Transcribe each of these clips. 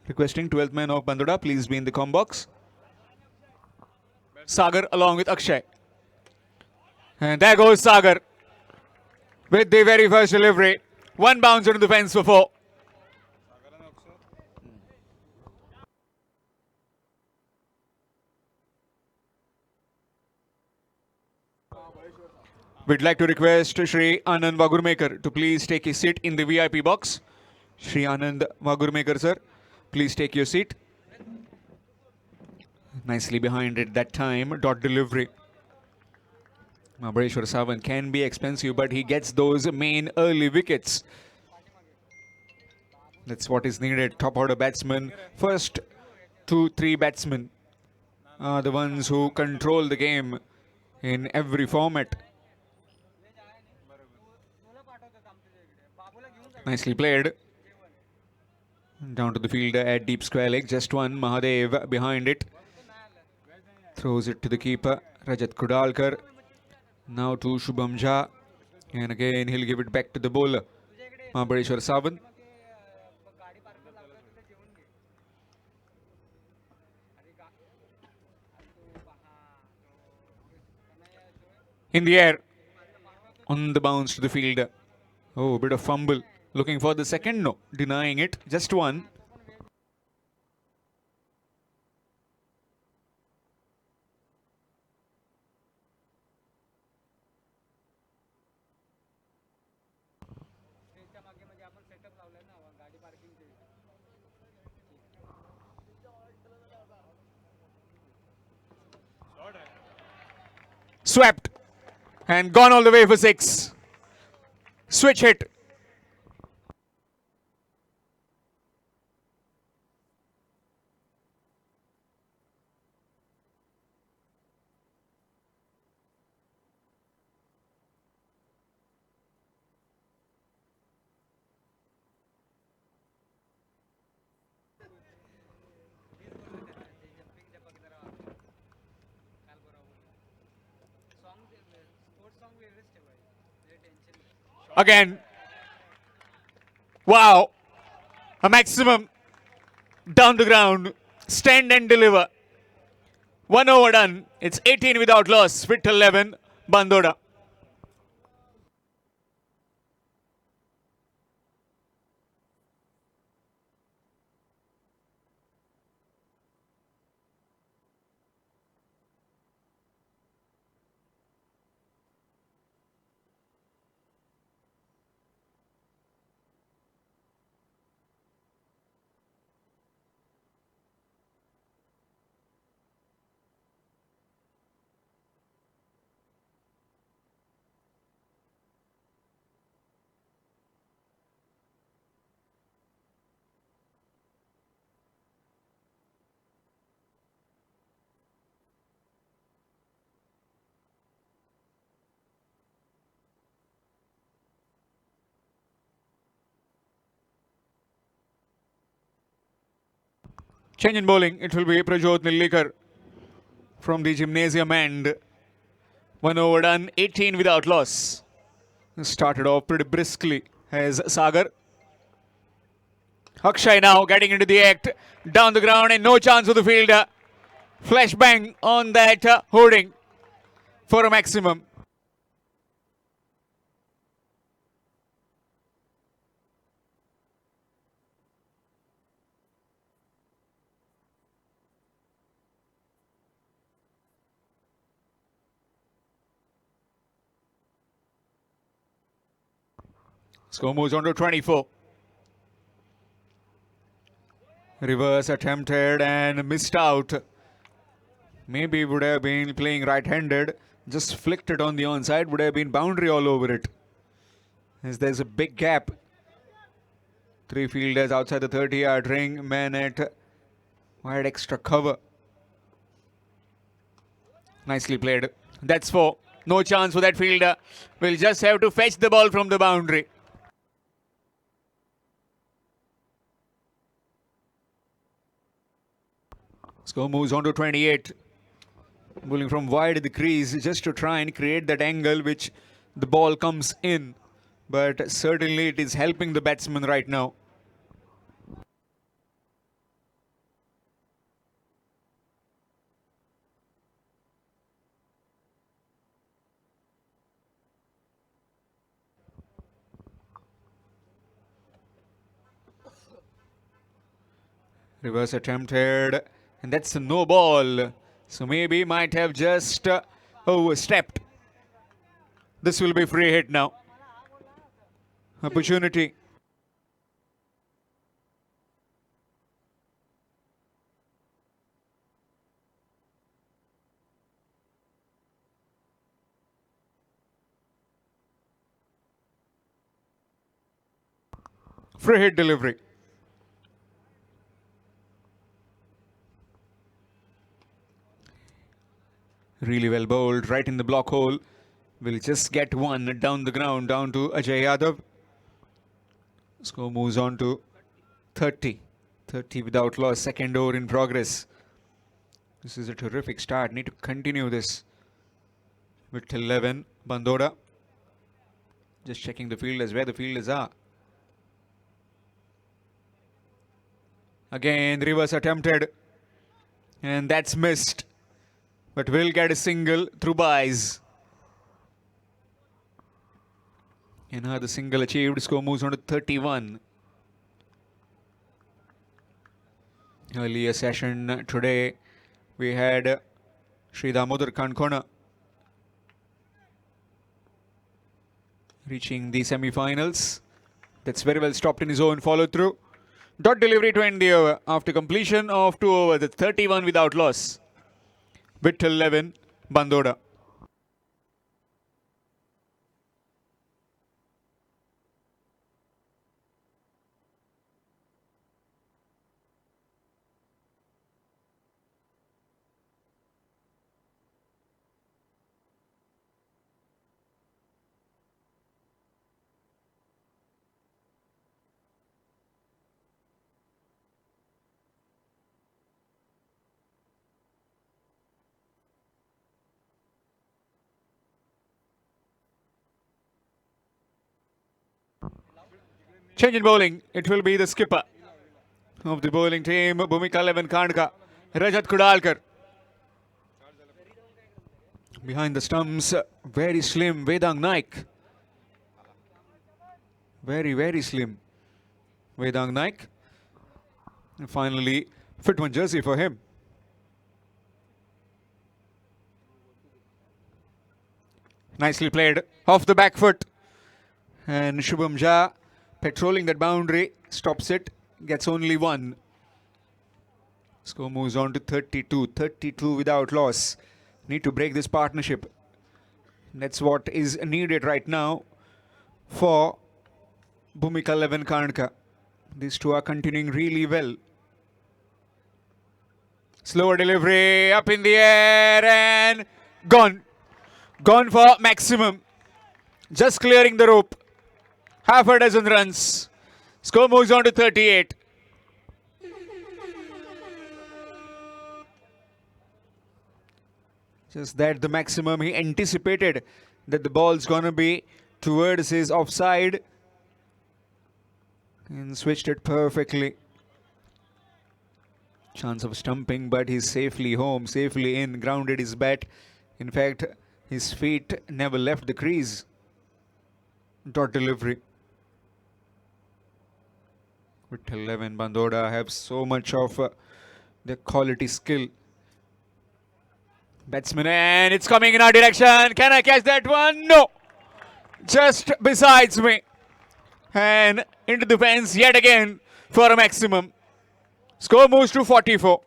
Requesting 12th man of Bandoda, please be in the com box. Sagar along with Akshay. And there goes Sagar with the very first delivery. One bounce into the fence for 4. We'd like to request Shri Anand Wagurmekar to please take his seat in the VIP box. Shri Anand Wagurmekar, sir, please take your seat. Nicely behind it that time. Dot delivery. Mahabaleshwar Savan can be expensive, but he gets those main early wickets. That's what is needed. Top order batsmen. First 2-3 batsmen are the ones who control the game in every format. Nicely played. Down to the fielder at deep square leg. Just one. Mahadev behind it. Throws it to the keeper. Rajat Kudalkar. Now to Shubham Jha. And again he'll give it back to the bowler. Mahabaleshwar Savan. In the air. On the bounce to the fielder. Oh, a bit of fumble. Looking for the second? No. Denying it. Just one. Swept. And gone all the way for 6. Switch hit. Again. Wow. A maximum. Down the ground. Stand and deliver. 1 over done. It's 18 without loss. Fit 11. Bandoda. Change in bowling. It will be Prajot Nillikar from the gymnasium end. 1 over done. 18 without loss. Started off pretty briskly as Sagar. Akshay now getting into the act. Down the ground and no chance for the fielder. Flash bang on that hoarding for a maximum. Score moves on to 24. Reverse attempted and missed out. Maybe would have been playing right-handed. Just flicked it on the onside. Would have been boundary all over it. As there's a big gap. 3 fielders outside the 30-yard ring. Man at wide extra cover. Nicely played. That's 4. No chance for that fielder. Will just have to fetch the ball from the boundary. Score moves on to 28. Bowling from wide the crease just to try and create that angle which the ball comes in. But certainly it is helping the batsman right now. Reverse attempted, and that's a no ball. So maybe might have just overstepped. This will be free hit now. Opportunity. Free hit delivery. Really well bowled, right in the block hole. Will just get one down the ground, down to Ajay Yadav. Score moves on to 30. 30 without loss, second over in progress. This is a terrific start. Need to continue this. With 11, Bandoda. Just checking the fielders, where the fielders are. Again, reverse attempted. And that's missed. But will get a single through buys. Another single achieved. Score moves on to 31. Earlier session today, we had Sri Damodar Kankona reaching the semi-finals. That's very well stopped in his own follow-through. Dot delivery to end the over after completion of 2 overs. That's 31 without loss. With 11, Bandoda. Change in bowling. It will be the skipper of the bowling team, Bhumika 11 Kandka, Rajat Kudalkar. Behind the stumps, very slim Vedang Naik. Very, very slim Vedang Naik. And finally, fit one jersey for him. Nicely played off the back foot. And Shubham Jha patrolling that boundary, stops it, gets only one. Score moves on to 32. 32 without loss. Need to break this partnership. That's what is needed right now for Bhumika 11 Karnka. These two are continuing really well. Slower delivery, up in the air and gone. Gone for maximum. Just clearing the rope. Half a dozen runs. Score moves on to 38. Just that the maximum. He anticipated that the ball's gonna be towards his offside and switched it perfectly. Chance of stumping, but he's safely home, safely in, grounded his bat. In fact, his feet never left the crease. Dot delivery. With 11, Bandoda have so much of the quality skill. Batsman, and it's coming in our direction. Can I catch that one? No. Just besides me. And into the fence yet again for a maximum. Score moves to 44.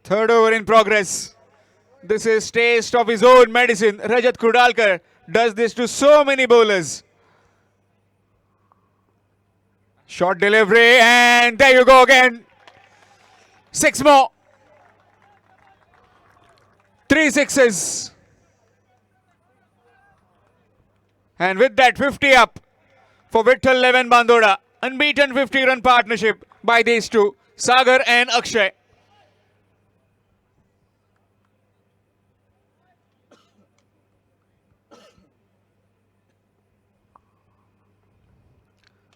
Third over in progress. This is taste of his own medicine. Rajat Kudalkar does this to so many bowlers. Short delivery, and there you go again. 6 more. 3 sixes. And with that, 50 up for Vitthal 11 Bandoda. Unbeaten 50-run partnership by these two, Sagar and Akshay.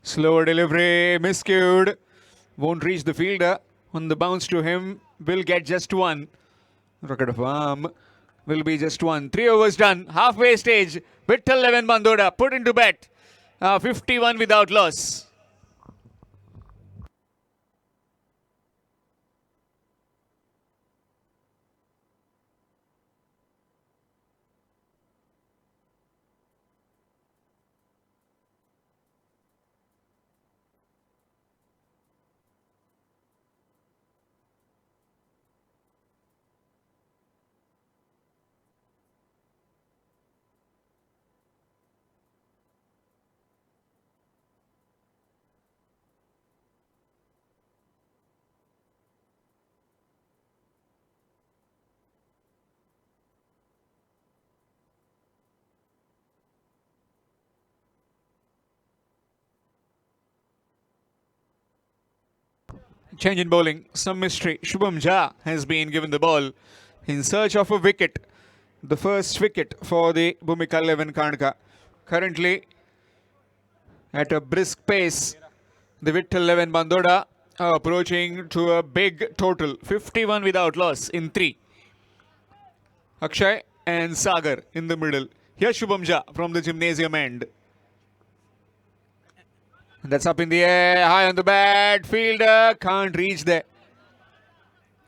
Slower delivery, miscued. Won't reach the fielder. On the bounce to him, will get just one. Rocket of arm will be just one. 3 overs done. Halfway stage. Vitthal 11 Bandoda put into bat 51 without loss. Change in bowling, some mystery. Shubham Jha has been given the ball in search of a wicket. The first wicket for the Bhumika 11 Karnataka. Currently at a brisk pace, the Vittal 11 Bandoda are approaching to a big total. 51 without loss in 3. Akshay and Sagar in the middle. Here's Shubham Jha from the gymnasium end. That's up in the air, high on the bat. Fielder can't reach there.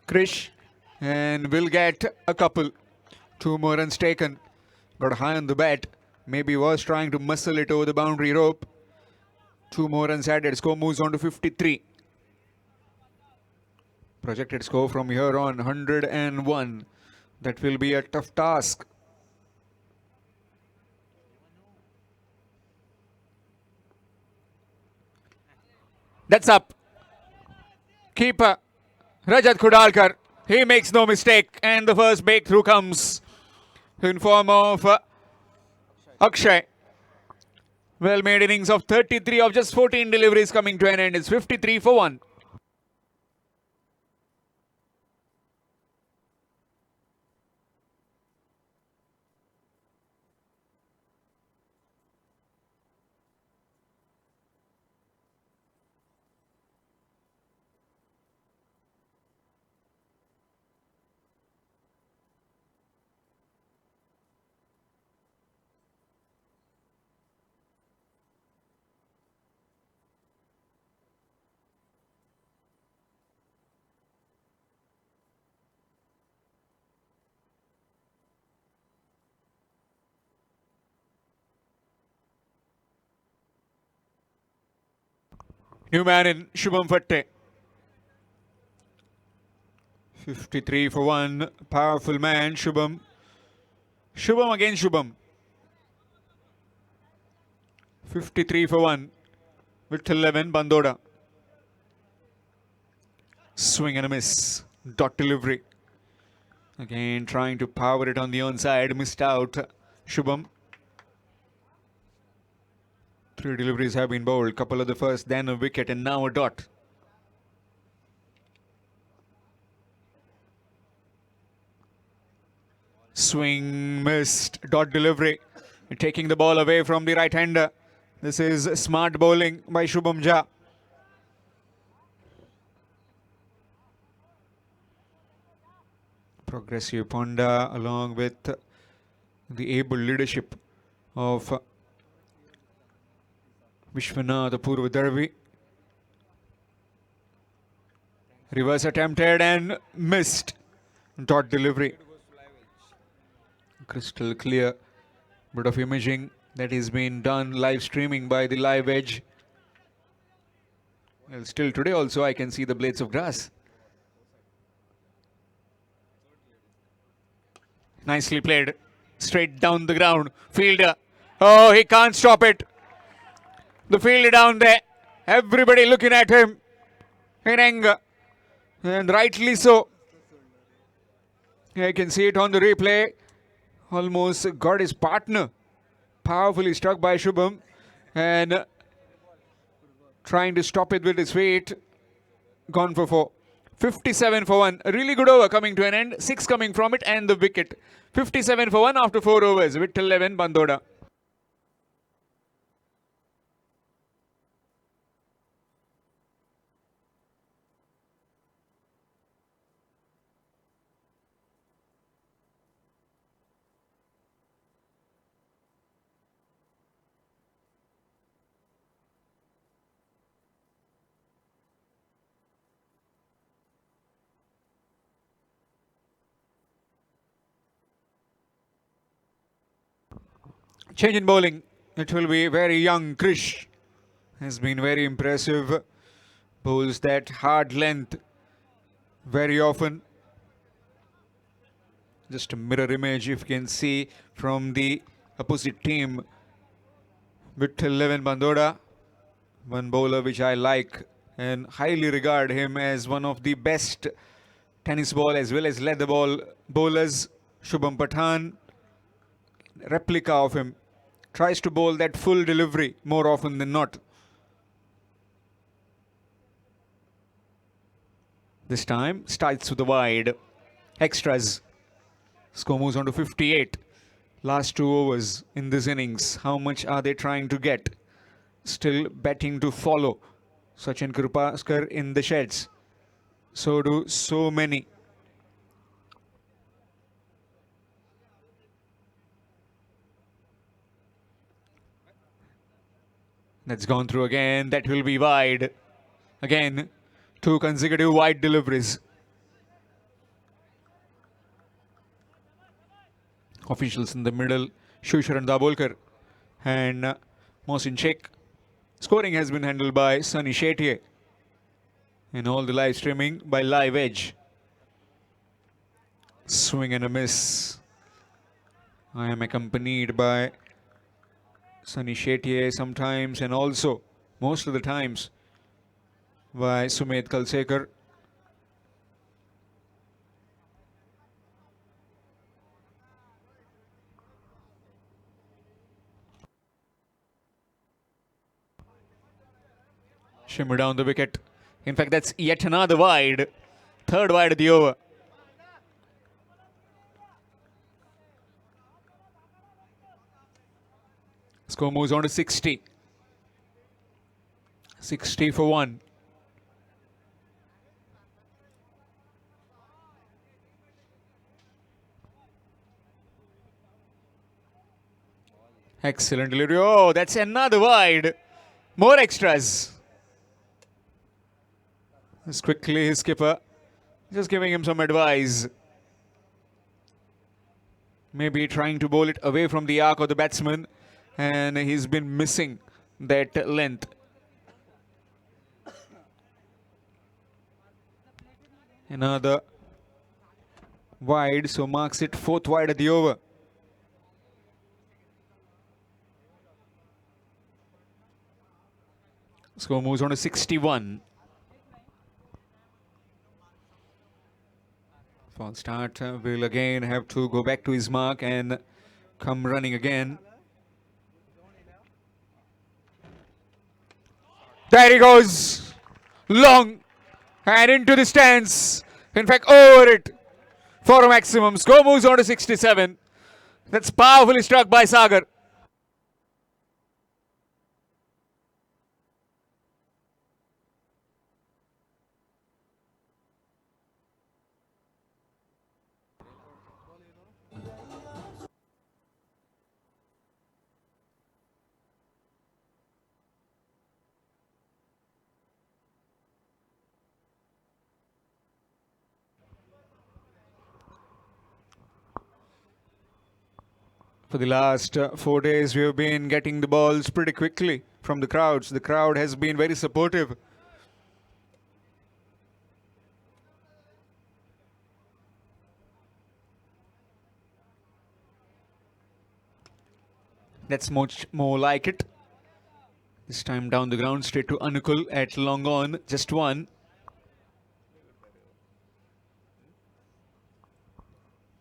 Krish and will get a couple. 2 more runs taken. Got high on the bat. Maybe was trying to muscle it over the boundary rope. 2 more runs added. Score moves on to 53. Projected score from here on 101. That will be a tough task. That's up. Keeper Rajat Khudalkar. He makes no mistake, and the first breakthrough comes in form of Akshay. Well made innings of 33 of just 14 deliveries coming to an end. It's 53 for 1. New man in Shubham Fatte. 53 for 1. Powerful man, Shubham. Shubham again, Shubham. 53 for 1. With 11, Bandoda. Swing and a miss. Dot delivery. Again, trying to power it on the onside. Missed out. Shubham. 3 deliveries have been bowled. Couple of the first, then a wicket, and now a dot. Swing missed. Dot delivery. Taking the ball away from the right-hander. This is smart bowling by Shubham Jha. Progressive Ponda along with the able leadership of Vishwanath Apurva Darvi. Reverse attempted and missed. Dot delivery. Crystal clear. Bit of imaging that is being done live streaming by the Live Edge. Well, still today also I can see the blades of grass. Nicely played. Straight down the ground. Fielder. Oh, he can't stop it. The fielder down there. Everybody looking at him in anger. And rightly so. I can see it on the replay. Almost got his partner powerfully struck by Shubham and trying to stop it with his feet. Gone for 4. 57 for 1. A really good over coming to an end. 6 coming from it and the wicket. 57 for 1 after 4 overs with 11 Bandoda. Change in bowling. It will be very young. Krish has been very impressive. Bowls that hard length very often. Just a mirror image if you can see from the opposite team. With 11 Bandoda, one bowler which I like and highly regard him as one of the best tennis ball as well as leather ball bowlers. Shubham Pathan, replica of him, tries to bowl that full delivery more often than not. This time starts with the wide. Extras. Score moves on to 58. Last 2 overs in this innings. How much are they trying to get? Still betting to follow. Sachin Kripaskar in the sheds. So do so many. That's gone through again. That will be wide. Again, 2 consecutive wide deliveries. Officials in the middle, Shusharan Dabolkar and Mohsin Sheikh. Scoring has been handled by Sunny Shetye. And all the live streaming by Live Edge. Swing and a miss. I am accompanied by Sunny Shetye sometimes and also most of the times by Sumed Kalsekar. Shimmer down the wicket. In fact, that's yet another wide. Third wide of the over. Score moves on to 60. 60 for 1. Excellent delivery. Oh, that's another wide. More extras. Just quickly, his skipper just giving him some advice. Maybe trying to bowl it away from the arc of the batsman, and he's been missing that length. Another wide, so marks it 4th wide of the over. Score moves on to 61. False start will again have to go back to his mark and come running again. There he goes. Long and into the stands. In fact, over it for a maximum. Score moves on to 67. That's powerfully struck by Sagar. For the last 4 days, we have been getting the balls pretty quickly from the crowds. The crowd has been very supportive. That's much more like it. This time down the ground, straight to Anukul at long on, just one.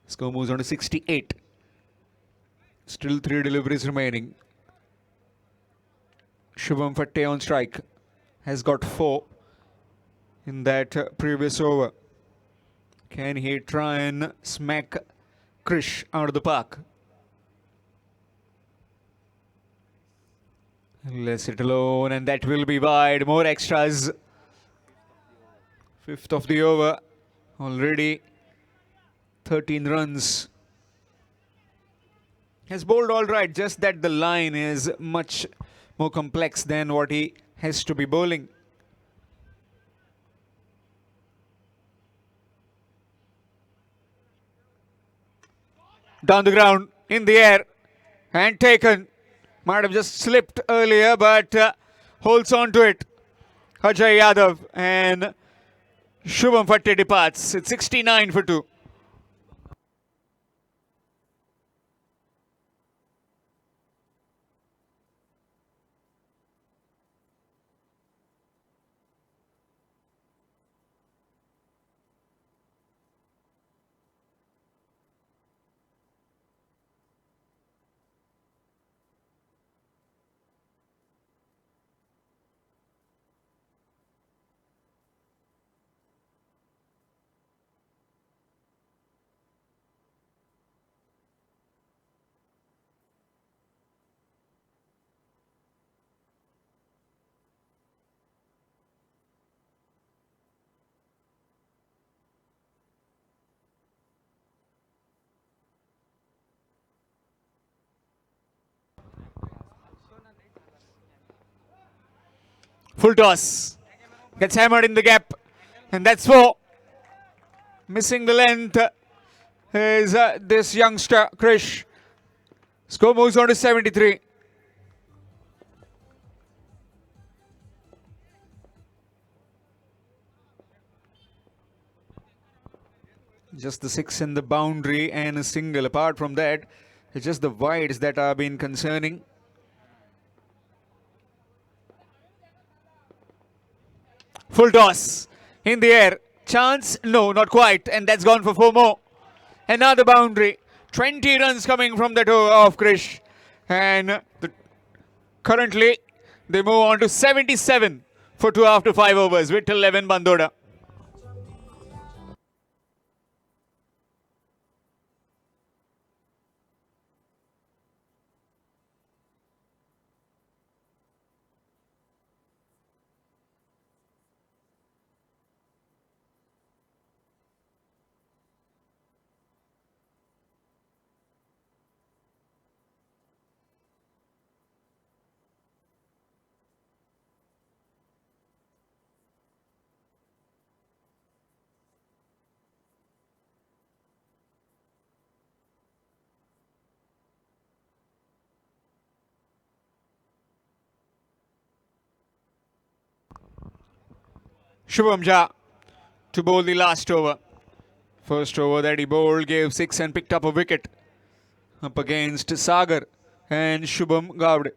Score moves on to 68. Still 3 deliveries remaining. Shubham Fatte on strike. Has got 4 in that previous over. Can he try and smack Krish out of the park? Lets it alone, and that will be wide. More extras. 5th of the over. Already 13 runs. Has bowled all right, just that the line is much more complex than what he has to be bowling. Down the ground, in the air, and taken. Might have just slipped earlier, but holds on to it. Ajay Yadav and Shubham Fatte departs. It's 69 for 2. Full toss. Gets hammered in the gap. And that's 4. Missing the length is this youngster, Krish. Score moves on to 73. Just the 6 in the boundary and a single. Apart from that, it's just the wides that have been concerning. Full toss in the air. Chance? No, not quite. And that's gone for 4 more. Another boundary. 20 runs coming from that of Krish. And currently, they move on to 77 for 2 after 5 overs with 11 Bandoda. Shubham Jha to bowl the last over. First over that he bowled gave 6 and picked up a wicket up against Sagar and Shubham Gowde.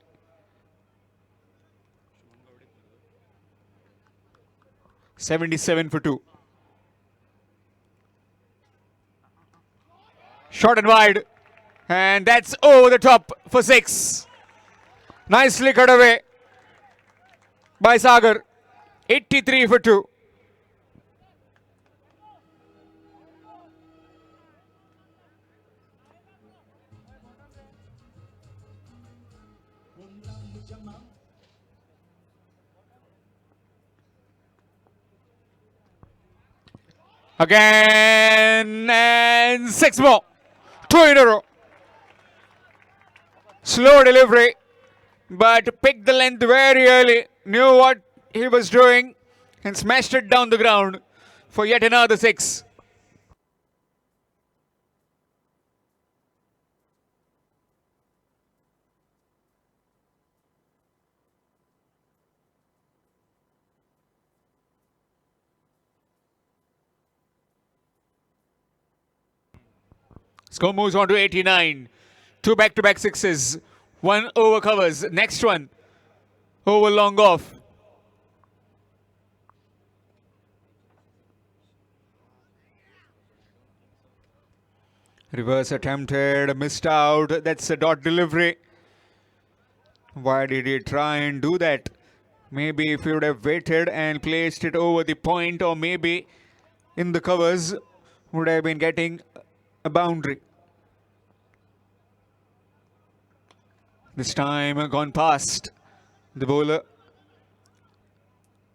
$77 for 2. Short and wide. And that's over the top for 6. Nicely cut away by Sagar. 83 for 2. Again and 6 more. 2 in a row. Slow delivery, but picked the length very early. Knew what he was doing and smashed it down the ground for yet another 6. Score moves on to 89. 2 back-to-back 6s. 1 over covers. Next one over long off. Reverse attempted, missed out. That's a dot delivery. Why did he try and do that? Maybe if he would have waited and placed it over the point, or maybe in the covers, would have been getting a boundary. This time gone past the bowler.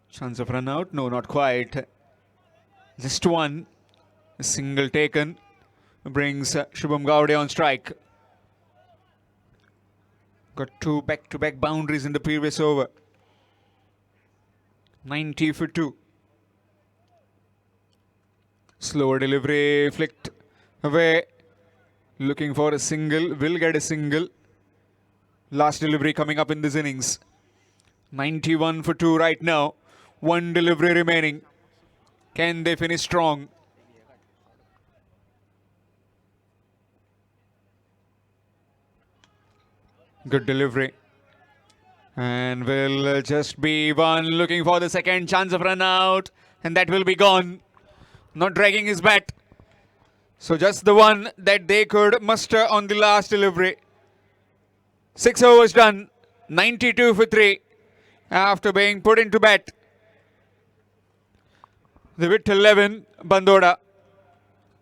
Chance of run out? No, not quite. Just one. A single taken brings Shubham Gowde on strike. Got 2 back-to-back boundaries in the previous over. 90 for 2. Slower delivery, flicked away. Looking for a single, will get a single. Last delivery coming up in this innings. 91 for 2 right now. One delivery remaining. Can they finish strong? Good delivery. And will just be one looking for the second chance of run out. And that will be gone. Not dragging his bat. So just the one that they could muster on the last delivery. 6 overs done. 92 for 3 after being put into bat. The with 11, Bandoda.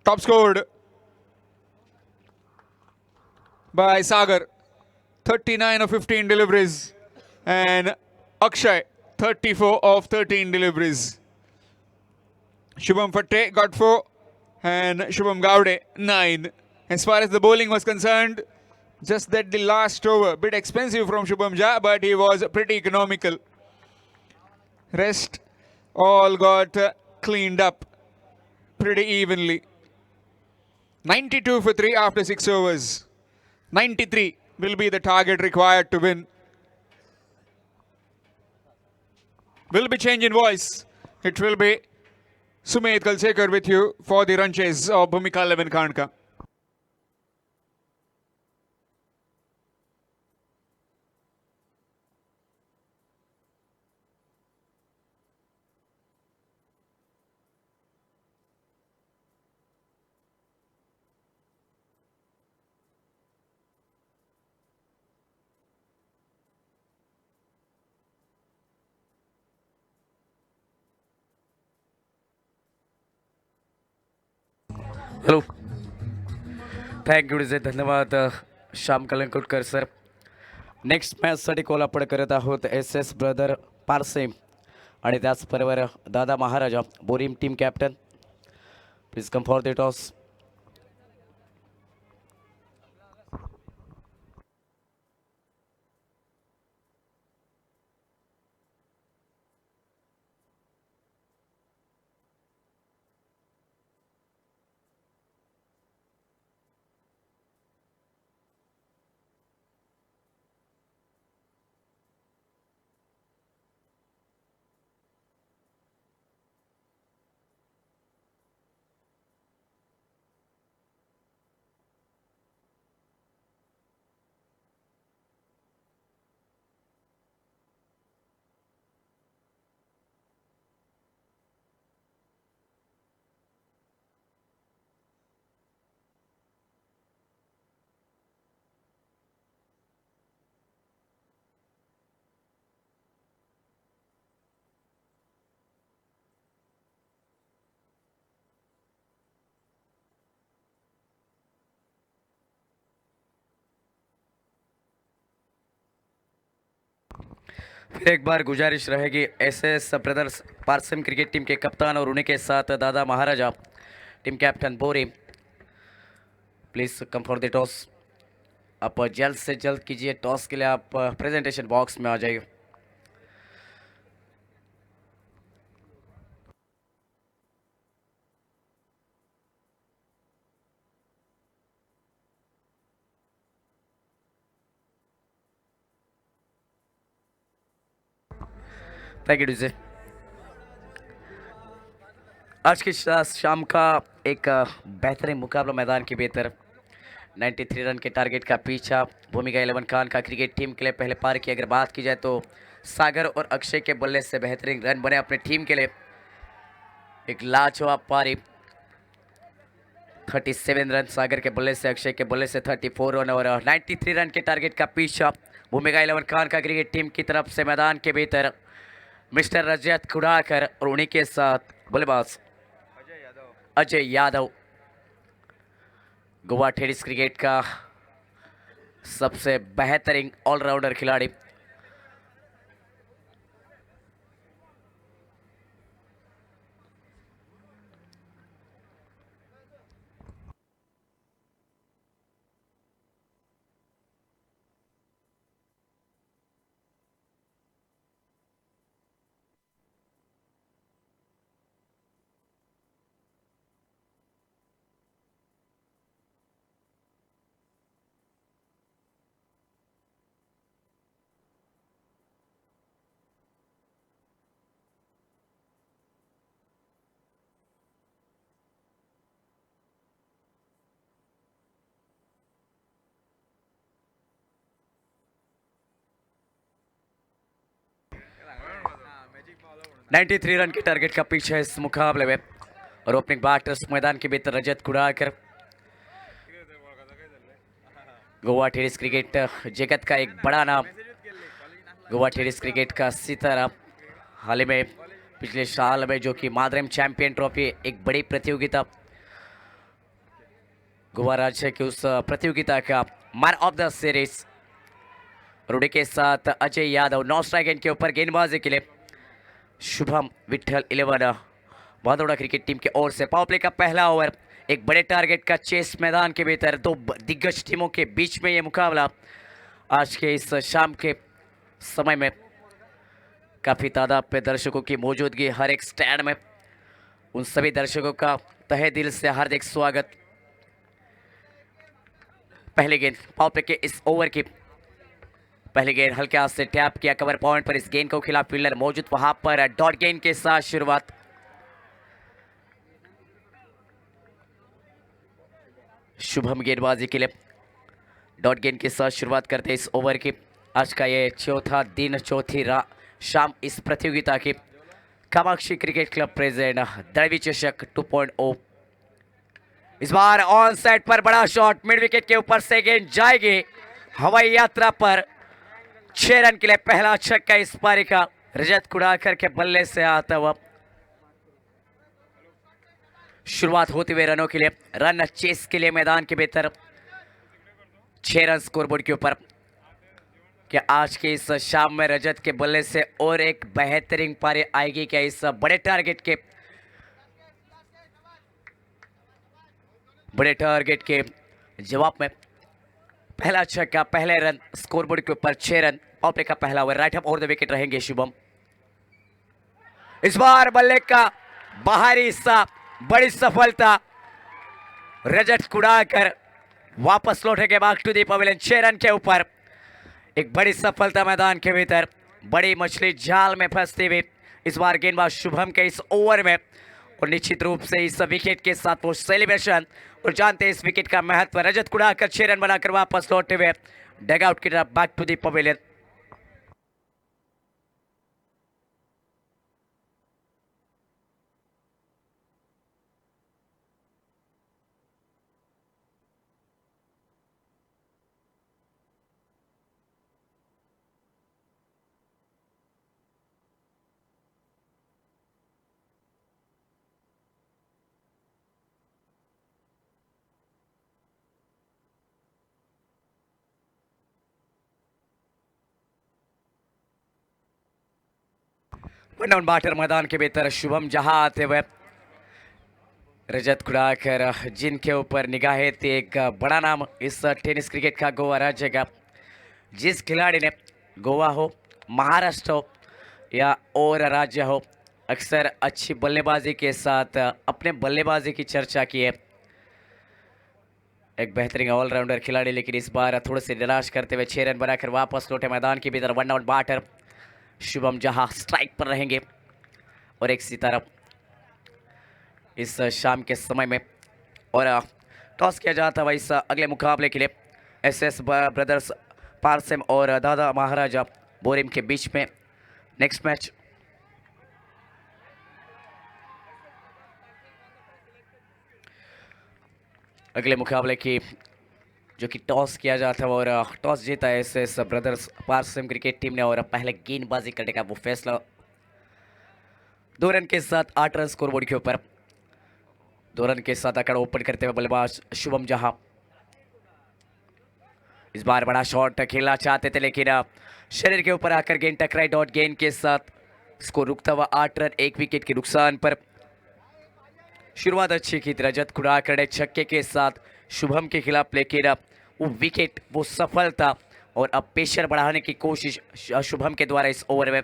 Top scored by Sagar. 39 of 15 deliveries. And Akshay, 34 of 13 deliveries. Shubham Fatte got 4 and Shubham Gowde 9. As far as the bowling was concerned, just that the last over, bit expensive from Shubham Jha, but he was pretty economical. Rest all got cleaned up pretty evenly. 92 for 3 after 6 overs. 93 will be the target required to win. Will be change in voice. It will be Sumit Kalsekar with you for the run chase of Bhumika 11 Karnka. Hello thank you DJ धन्यवाद Shyam कलंकुटकर sir. Next मॅचसाठी call आपण करत आहोत S S brother parse आणि त्याचबरोबर Dada Maharaja Borim team captain. Please come for the toss. फिर एक बार गुजारिश रहेगी SS brothers Parsem cricket team के कप्तान और उन्हीं के साथ Dada Maharaja team captain Bori. Please come for the toss. आप जल्द से जल्द कीजिए. टॉस के लिए आप प्रेजेंटेशन बॉक्स में आ जाइए. Thank you DJ. आज की शाम का एक बेहतरीन मुकाबला मैदान के भीतर 93 रन के टारगेट का पीछा भूमिका 11 खान का क्रिकेट टीम के लिए पहले पार की अगर बात की जाए तो सागर और अक्षय के बल्ले से बेहतरीन रन बने अपने टीम के लिए. एक लाजवाब पारी. 37 रन सागर के बल्ले से, अक्षय के बल्ले से 34 रन और 93 रन के टारगेट का पीछा भूमिका 11 खान का क्रिकेट टीम की तरफ से मैदान के भीतर मिस्टर रजत खुड़ाकर और उन्हीं के साथ बल्लेबाज अजय यादव. गोवा टेनिस क्रिकेट का सबसे बेहतरीन ऑलराउंडर खिलाड़ी. 93 रन के टारगेट का पीछे इस मुकाबले में और ओपनिंग बैटर्स मैदान के भीतर रजत कुड़ाकर गोवा टेनिस क्रिकेट जगत का एक बड़ा नाम, गोवा टेनिस क्रिकेट का सितारा। हाल ही में पिछले साल में जो कि मादरम चैंपियन ट्रॉफी एक बड़ी प्रतियोगिता, गोवा राज्य की उस प्रतियोगिता का man of the series Rudi के साथ अजय यादव 9 स्ट्राइक एंड के ऊपर गेंदबाजी के लिए शुभम विठल 11 भादोड़ा क्रिकेट टीम की ओर से। पावर प्ले का पहला ओवर, एक बड़े टारगेट का चेस मैदान के भीतर दो दिग्गज टीमों के बीच में ये मुकाबला आज के इस शाम के समय में काफ़ी तादाद पे दर्शकों की मौजूदगी, हर एक स्टैंड में उन सभी दर्शकों का तहे दिल से हार्दिक स्वागत। पहले गेंद पावर प्ले के इस ओवर की पहले गेंद हल्के हाथ से टैप किया कवर पॉइंट पर, इस गेंद को खिलाफ फील्डर मौजूद वहां पर डॉट गेंद के साथ शुरुआत। शुभम गेंदबाजी के लिए डॉट गेंद के साथ शुरुआत करते इस ओवर की। आज का ये चौथा दिन, चौथी शाम इस प्रतियोगिता की। कामाक्षी क्रिकेट क्लब प्रेजेंट द्रवी चषक 2.0। इस बार ऑन साइड पर बड़ा शॉट, मिड विकेट के ऊपर से गेंद जाएगी हवाई यात्रा पर। 6 रन के लिए पहला छक्का इस पारी का रजत कुड़ाकर के बल्ले से आता हुआ। शुरुआत होते हुए रनों के लिए, रन चेस के लिए मैदान के भीतर 6 रन स्कोरबोर्ड के ऊपर। क्या आज के इस शाम में रजत के बल्ले से और एक बेहतरीन पारी आएगी क्या इस बड़े टारगेट के जवाब में? पहला छक्का, पहले रन स्कोरबोर्ड के ऊपर 6 रन। ऑपरे का पहला ओवर, राइट अप और द विकेट रहेंगे शुभम। इस बार बल्ले का बाहरी हिस्सा, बड़ी सफलता, रजत कुड़ाकर वापस लौटेंगे back to the pavilion 6 run के ऊपर। एक बड़ी सफलता मैदान के भीतर, बड़ी मछली जाल में फंसती हुई इस बार गेंदबाज शुभम के इस ओवर में, और निश्चित रूप से इस विकेट के साथ वो सेलिब्रेशन, और जानते हैं इस विकेट का महत्व। रजत कुड़ाकर 6 रन बनाकर वापस लौटे हुए डगआउट की तरफ back to the pavilion. Down batter मैदान के भीतर शुभम जहां आते हुए रजत कुड़ाकर, जिनके ऊपर निगाहें थी, एक बड़ा नाम इस टेनिस क्रिकेट का गोवा राज्य का। जिस खिलाड़ी ने गोवा हो, महाराष्ट्र हो या और राज्य हो, अक्सर अच्छी बल्लेबाजी के साथ अपने बल्लेबाजी की चर्चा की है। एक बेहतरीन ऑलराउंडर खिलाड़ी, लेकिन इस बार थोड़े से निराश करते हुए 6 रन बनाकर वापस लौटे मैदान के भीतर। वन डाउन बैटर शुभम जहां स्ट्राइक पर रहेंगे, और एक सितारा इस शाम के समय में। और टॉस किया जाता है इस अगले मुकाबले के लिए एसएस ब्रदर्स पारसेम और दादा महाराजा बोरिम के बीच में। नेक्स्ट मैच अगले मुकाबले की जो कि टॉस किया जाता है, और टॉस जीता है SS brothers Parsem cricket team ने, और पहले गेंदबाजी करने का वो फैसला 2 रन के साथ 8 रन स्कोरबोर्ड के ऊपर। 2 रन के साथ अकड़ ओपन करते हुए बल्लेबाज शुभम जहां। इस बार बड़ा शॉट खेलना चाहते थे, लेकिन शरीर के ऊपर आकर गेंद टकराई डॉट गेंद के साथ। स्कोर रुकता हुआ 8 रन 1 विकेट के नुकसान पर। शुरुआत अच्छी की थी रजत कुड़ाकर ने छक्के के साथ शुभम के खिलाफ, लेकिन वो विकेट, वो सफलता, और अब प्रेशर बढ़ाने की कोशिश शुभम के द्वारा इस ओवर में।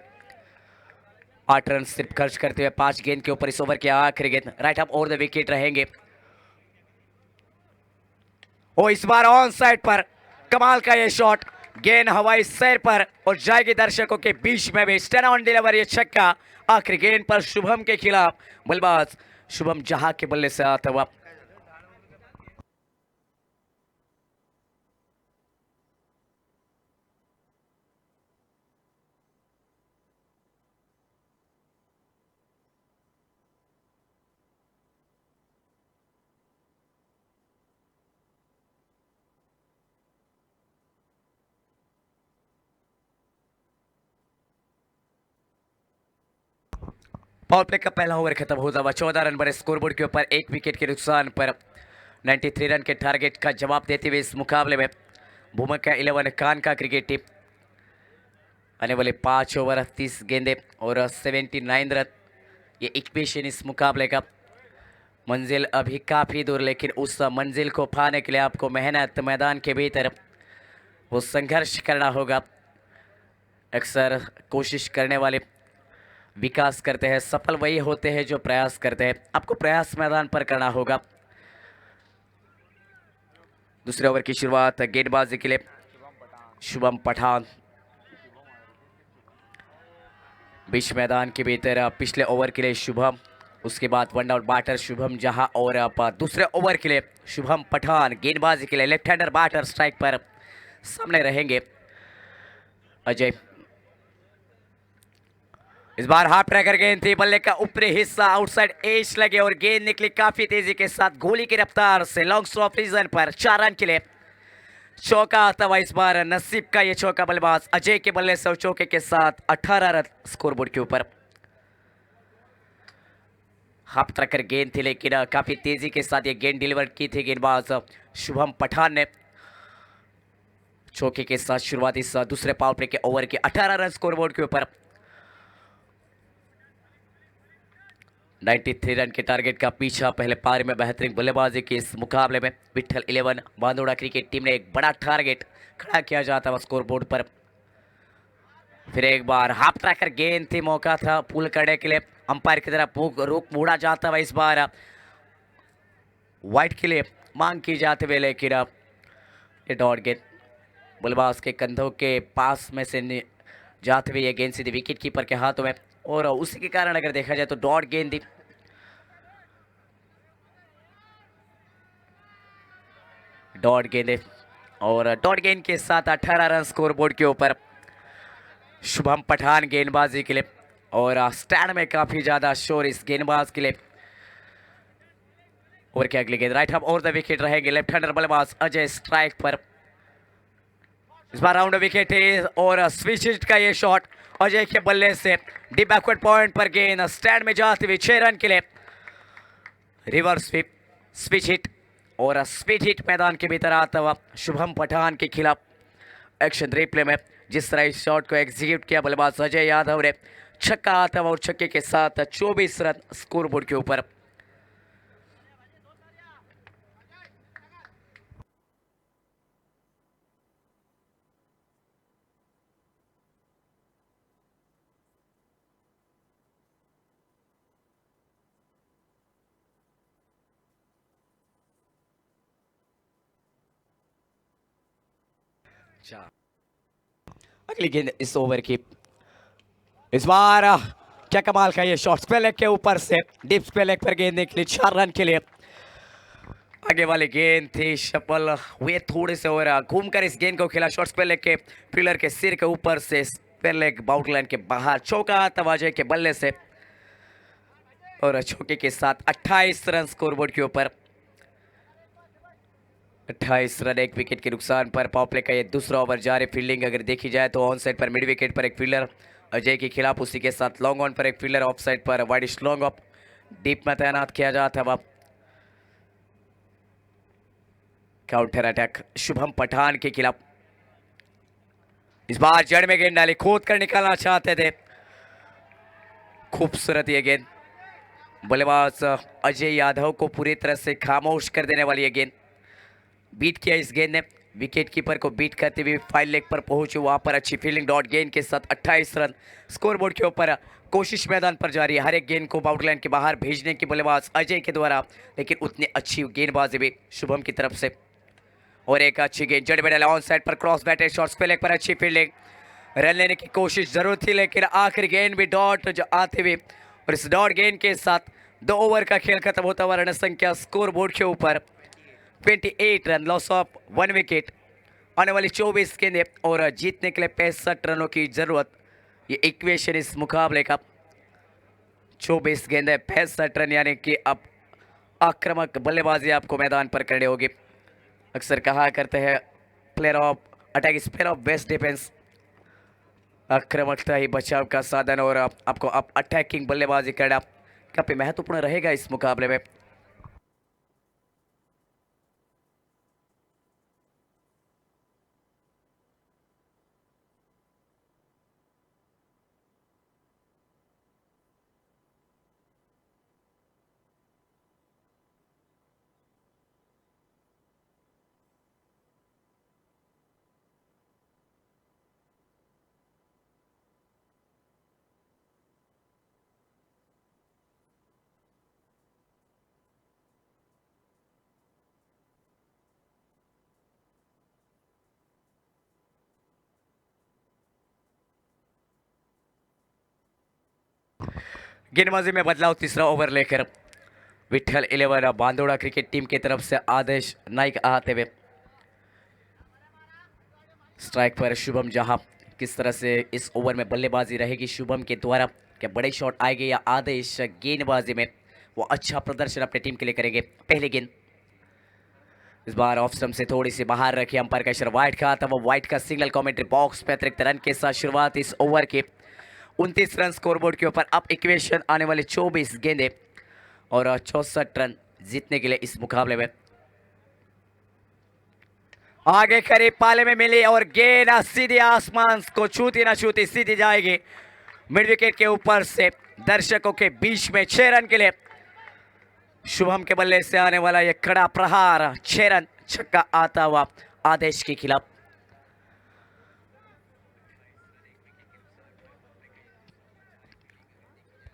8 रन सिर्फ खर्च करते हुए 5 गेंद के ऊपर इस ओवर के आखिरी गेंद, राइट अप और द विकेट रहेंगे। ओ इस बार ऑन साइड पर कमाल का ये शॉट, गेंद हवाई सैर पर और जाएगी दर्शकों के बीच में भी। स्टैंड ऑन डिलीवर ये छक्का आखिरी गेंद पर शुभम के खिलाफ, बल्लेबाज शुभम जहां के बल्ले से आता हुआ। पावर प्ले का पहला ओवर खत्म होता हुआ 14 रन बने स्कोरबोर्ड के ऊपर, 1 विकेट के नुकसान पर 93 रन के टारगेट का जवाब देते हुए इस मुकाबले में भूमिका 11 खान का क्रिकेट टीम आने वाले 5 ओवर 30 गेंदे और 79 रन। ये इक्वेशन इस मुकाबले का। मंजिल अभी काफ़ी दूर, लेकिन उस मंजिल को पाने के लिए आपको मेहनत, मैदान के भीतर वो संघर्ष करना होगा। अक्सर कोशिश करने वाले विकास करते हैं, सफल वही होते हैं जो प्रयास करते हैं। आपको प्रयास मैदान पर करना होगा। दूसरे ओवर की शुरुआत गेंदबाजी के लिए शुभम पठान, बीच मैदान के भीतर पिछले ओवर के लिए शुभम, उसके बाद वन आउट बैटर शुभम जहां, और अब दूसरे ओवर के लिए शुभम पठान गेंदबाजी के लिए लेफ्ट हैंडर बैटर स्ट्राइक पर सामने रहेंगे अजय। इस बार हाफ ट्रैकर गेंद थी, बल्ले का ऊपरी हिस्सा आउटसाइड एज लगे और गेंद निकली काफी तेजी के साथ गोली की रफ्तार से लॉन्ग स्टॉप रीजन पर 4 रन के लिए चौका आता हुआ। इस बार नसीब का ये चौका बल्लेबाज अजय के बल्ले से चौके के साथ 18 रन स्कोरबोर्ड के ऊपर। हाफ ट्रैकर गेंद थी, लेकिन काफी तेजी के साथ ये गेंद डिलीवर की थी गेंदबाज शुभम पठान ने। चौके के साथ शुरुआती इस दूसरे पावर प्ले के ओवर के 18 रन स्कोरबोर्ड के ऊपर। 93 रन के टारगेट का पीछा पहले पारी में बेहतरीन बल्लेबाजी के इस मुकाबले में विठल 11 बांदोड़ा क्रिकेट टीम ने एक बड़ा टारगेट खड़ा किया जाता है स्कोर बोर्ड पर। फिर एक बार हाफ ट्रैकर गेंद थी, मौका था पुल करने के लिए, अंपायर की तरफ रुख मुड़ा जाता है। इस बार वाइट के लिए मांग की जाते हुए, लेकिन ये डॉट गेंद बल्लेबाज के कंधों के पास में से जाते हुए ये गेंद सीधी विकेट कीपर के हाथों में, और उसी के कारण अगर देखा जाए तो डॉट गेंद थी। डॉट गेंद और डॉट गेंद के साथ 18 रन स्कोर बोर्ड के ऊपर। शुभम पठान गेंदबाजी के लिए, और स्टैंड में काफी ज्यादा शोर इस गेंदबाज के लिए। ओवर के अगली गेंद राइट हाफ और द विकेट रहेंगे लेफ्ट हैंडर बल्लेबाज अजय स्ट्राइक पर। इस बार राउंड विकेट है और स्विच हिट का ये शॉट अजय के बल्ले से डीप बैकवर्ड पॉइंट पर गेंद स्टैंड में जाते हुए 6 रन के लिए। रिवर्स स्वीप, स्विच हिट और स्विच हिट मैदान के भीतर आता हुआ शुभम पठान के खिलाफ एक्शन रिप्ले में जिस तरह इस शॉट को एग्जीक्यूट किया बल्लेबाज अजय यादव ने, छक्का आता हुआ और छक्के के साथ 24 रन स्कोर बोर्ड के ऊपर। अगली गेंद इस ओवर की। इस बार क्या कमाल का ये शॉट, स्क्वायर लेग के ऊपर से डीप स्क्वायर लेग पर गेंद निकली 4 रन के लिए। आगे वाली गेंद थी, शफल हुए थोड़े से और घूमकर इस गेंद को खेला शॉर्ट स्क्वायर लेग के फील्डर के सिर के ऊपर से स्क्वायर लेग बाउंड्री लाइन के बाहर। चौका तवाजे के बल्ले से और चौके के साथ 28 रन स्कोरबोर्ड के ऊपर। 28 रन, 1 विकेट के नुकसान पर पावर प्ले का ये दूसरा ओवर जारी। फील्डिंग अगर देखी जाए तो ऑन साइड पर मिड विकेट पर एक फील्डर अजय के खिलाफ, उसी के साथ लॉन्ग ऑन पर एक फील्डर, ऑफ साइड पर वाइडिश लॉन्ग ऑफ डीप में तैनात किया जाता है। काउंटर अटैक शुभम पठान के खिलाफ। इस बार जड़ में गेंद डाली, खोद कर निकालना चाहते थे, खूबसूरत ये गेंद, बल्लेबाज अजय यादव को पूरी तरह से खामोश कर देने वाली ये गेंद। बीट किया इस गेंद ने, विकेट कीपर को बीट करते हुए फाइल लेग पर पहुंचे, वहां पर अच्छी फील्डिंग डॉट गेंद के साथ 28 रन स्कोरबोर्ड के ऊपर। कोशिश मैदान पर जारी है हर एक गेंद को बाउंड्री लाइन के बाहर भेजने की बल्लेबाज अजय के द्वारा, लेकिन उतनी अच्छी गेंदबाजी भी शुभम की तरफ से। और एक अच्छी गेंद जड़ में डाला ऑन साइड पर, क्रॉस बैटेड शॉट्स पे लेग पर अच्छी फील्डिंग, रन लेने की कोशिश जरूर थी, लेकिन आखिरी गेंद भी डॉट आते हुए, और इस डॉट गेंद के साथ 2 ओवर का खेल खत्म होता हुआ रन संख्या स्कोर बोर्ड के ऊपर 28 रन, लॉस ऑफ 1 विकेट। आने वाली 24 गेंदें और जीतने के लिए 65 रनों की जरूरत। ये इक्वेशन इस मुकाबले का 24 गेंदें 65 रन, यानी कि अब आक्रामक बल्लेबाजी आपको मैदान पर करनी होगी। अक्सर कहा करते हैं player of attack is player of best defence. आक्रामकता ही बचाव का साधन और आपको अब अटैकिंग बल्लेबाजी करना काफी महत्वपूर्ण रहेगा इस मुकाबले में। गेंदबाजी में बदलाव, तीसरा ओवर लेकर विठल 11 बांदोड़ा क्रिकेट टीम की तरफ से आदेश नाइक आते हुए स्ट्राइक पर शुभम जहां। किस तरह से इस ओवर में बल्लेबाजी रहेगी शुभम के द्वारा, क्या बड़े शॉट आएंगे या आदेश गेंदबाजी में वो अच्छा प्रदर्शन अपनी टीम के लिए करेंगे। पहली गेंद इस बार ऑफ स्टंप से थोड़ी सी बाहर रखी, अंपायर का इशारा वाइड का, तब वाइड का सिग्नल। कमेंट्री बॉक्स पे अतिरिक्त रन के साथ शुरुआत इस ओवर के 29 रन स्कोरबोर्ड के ऊपर। अब इक्वेशन आने वाले 24 गेंदे और 64 रन जीतने के लिए इस मुकाबले में। आगे करीब पाले में मिली और गेंद सीधी आसमान को छूती ना छूती सीधी जाएगी मिड विकेट के ऊपर से दर्शकों के बीच में। 6 रन के लिए शुभम के बल्ले से आने वाला यह कड़ा प्रहार, 6 रन छक्का आता हुआ आदेश के खिलाफ।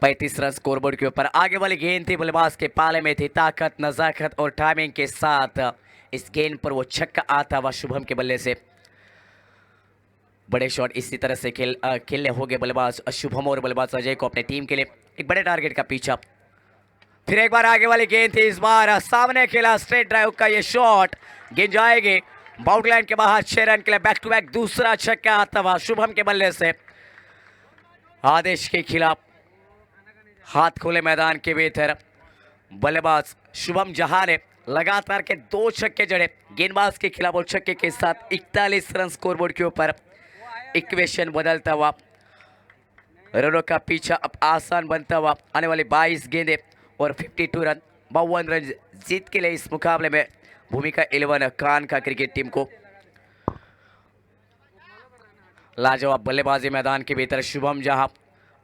पैंतीस रन स्कोरबोर्ड के ऊपर। आगे वाली गेंद थी, बल्लेबाज के पाले में थी, ताकत नजाकत और टाइमिंग के साथ इस गेंद पर वो छक्का आता हुआ शुभम के बल्ले से। बड़े शॉट इसी तरह से खेलने होंगे बल्लेबाज शुभम और बल्लेबाज अजय को अपने टीम के लिए एक बड़े टारगेट का पीछा। फिर एक बार आगे वाली गेंद थी, इस बार सामने खेला स्ट्रेट ड्राइव का ये शॉट, गेंद जाएगी बाउंड्री लाइन के बाहर। 6 रन के लिए बैक टू बैक दूसरा छक्का आता हुआ शुभम के बल्ले से आदेश के खिलाफ। हाथ खोले मैदान के भीतर बल्लेबाज शुभम जहां ने लगातार के 2 छक्के जड़े गेंदबाज के खिलाफ और छक्के के साथ 41 रन स्कोरबोर्ड के ऊपर। इक्वेशन बदलता हुआ, रनों का पीछा अब आसान बनता हुआ। आने वाली 22 गेंदे और 52 रन 52 रन जीत के लिए इस मुकाबले में भूमिका 11 कान का क्रिकेट टीम को। लाजवाब बल्लेबाजी मैदान के भीतर शुभम जहां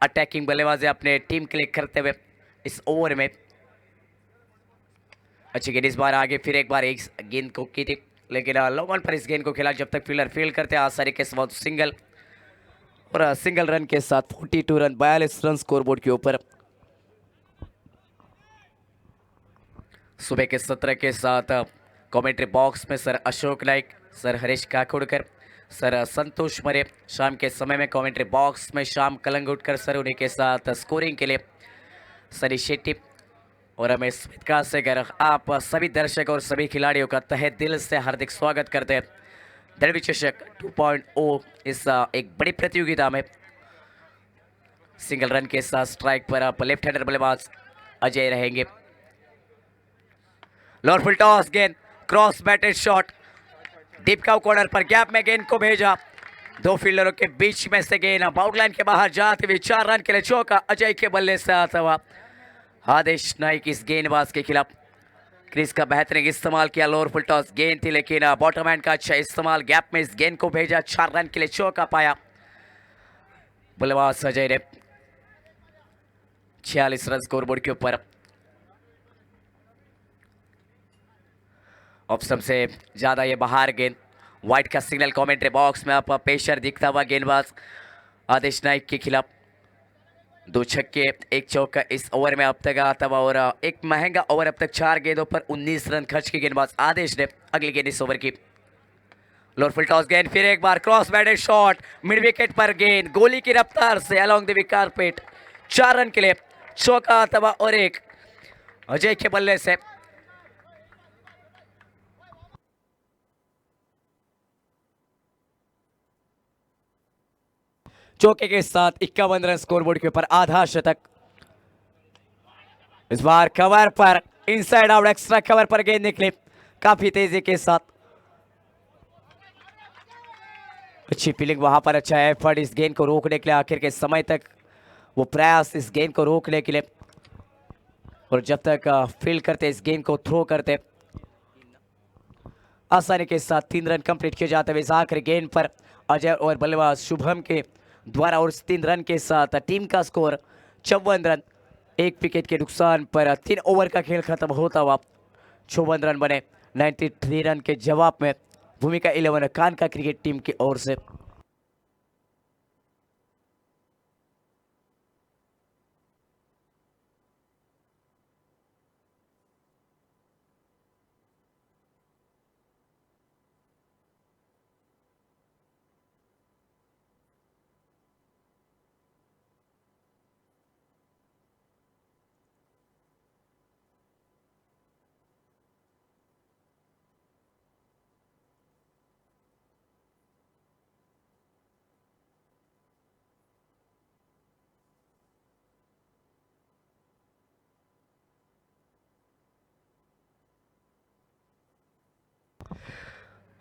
अटैकिंग बल्लेबाजी अपने टीम के लिए करते हुए इस ओवर में। अच्छी गेंद इस बार आगे, फिर एक बार एक गेंद को की थी लेकिन लॉन्ग ऑन पर इस गेंद को खेला जब तक फील्डर फील्ड करते आसानी के साथ सिंगल और सिंगल रन के साथ 42 रन 42 रन स्कोरबोर्ड के ऊपर। सुबह के सत्र के साथ कमेंट्री बॉक्स में sir Ashok Naik, sir Harish Kakodkar, sir Santosh Mare. शाम के समय में कमेंट्री बॉक्स में शाम कलंगुटकर सर, उन्हीं के साथ स्कोरिंग के लिए सनी शेट्टी और रमेश कासेगर। आप सभी दर्शक और सभी खिलाड़ियों का तहे दिल से हार्दिक स्वागत करते हैं दरबी चषक 2.0 इस एक बड़ी प्रतियोगिता में। सिंगल रन के साथ स्ट्राइक पर आप लेफ्ट हैंडर बल्लेबाज अजय रहेंगे। लोअर फुल टॉस, गेंद cross batted shot, deep cow corner पर गैप में गेंद को भेजा, 2 फील्डरों के बीच में से गेंद बाउंड्री लाइन के बाहर जाते हुए 4 रन के लिए चौका अजय के बल्ले से आता हुआ आदेश नाइक इस गेंदबाज के खिलाफ। क्रीज का बेहतरीन इस्तेमाल किया, लोअर फुल टॉस गेंद थी लेकिन बॉटम हैंड का अच्छा इस्तेमाल, गैप में इस गेंद को भेजा, 4 रन के लिए चौका पाया बल्लेबाज अजय ने। 46 रन स्कोरबोर्ड के ऊपर। ऑप्शन से ज्यादा ये बाहर गेंद, वाइट का सिग्नल कमेंट्री बॉक्स में आप पेशर दिखता हुआ गेंदबाज आदेश नाइक के खिलाफ। 2 छक्के 1 चौका इस ओवर में अब तक आता हुआ और एक महंगा ओवर अब तक 4 गेंदों पर 19 रन खर्च के गेंदबाज आदेश ने। अगली गेंद इस ओवर की लोअर फुल टॉस गेंद, फिर एक बार cross batted shot, mid wicket पर गेंद गोली की रफ्तार से along the wicket carpet, 4 run के लिए चौका आता हुआ और एक अजय के बल्ले से। चौके के साथ 51 रन स्कोरबोर्ड के ऊपर, आधा शतक। इस बार कवर पर इनसाइड आउट एक्स्ट्रा कवर पर गेंद निकली काफी तेजी के साथ। अच्छी फीलिंग वहां पर, अच्छा एफर्ट इस गेंद को रोकने के लिए, आखिर के समय तक वो प्रयास इस गेंद को रोकने के लिए, और जब तक फील्ड करते इस गेंद को थ्रो करते आसानी के साथ 3 रन कंप्लीट किए जाते हुए इस आखिरी गेंद पर अजय और बल्लेबाज शुभम के द्वारा, और 3 रन के साथ टीम का स्कोर 54 रन। 1 विकेट के नुकसान पर 3 ओवर का खेल खत्म होता हुआ 54 रन बने 93 रन के जवाब में भूमिका 11 कानका क्रिकेट टीम की ओर से।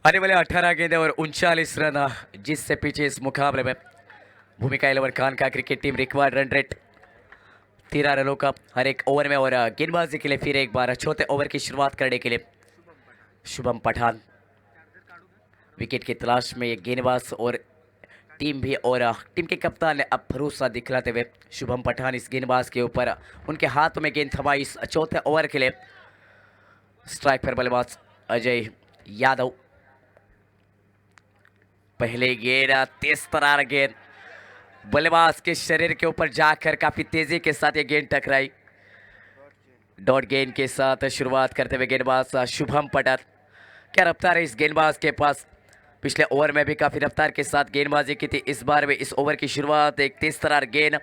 आने वाले 18 गेंदे और 39 रन, जिससे पीछे इस मुकाबले में भूमिका 11 कानका cricket team required run rate 13 रनों का हर एक ओवर में, और गेंदबाजी के लिए फिर एक बार चौथे ओवर की शुरुआत करने के लिए शुभम पठान विकेट की तलाश में, ये गेंदबाज और टीम भी, और टीम के कप्तान ने अब भरोसा दिखलाते हुए शुभम पठान इस गेंदबाज के ऊपर उनके हाथों में गेंद थमाई इस चौथे ओवर के लिए। स्ट्राइक पर बल्लेबाज अजय यादव, पहले गेंद तेज तरार गेंद बल्लेबाज के शरीर के ऊपर जाकर काफी तेजी के साथ ये गेंद टकराई। डॉट गेंद के साथ शुरुआत करते हुए गेंदबाज शुभम पठान, क्या रफ्तार है इस गेंदबाज के पास, पिछले ओवर में भी काफी रफ्तार के साथ गेंदबाजी की थी, इस बार भी इस ओवर की शुरुआत एक तेज तरार गेंद,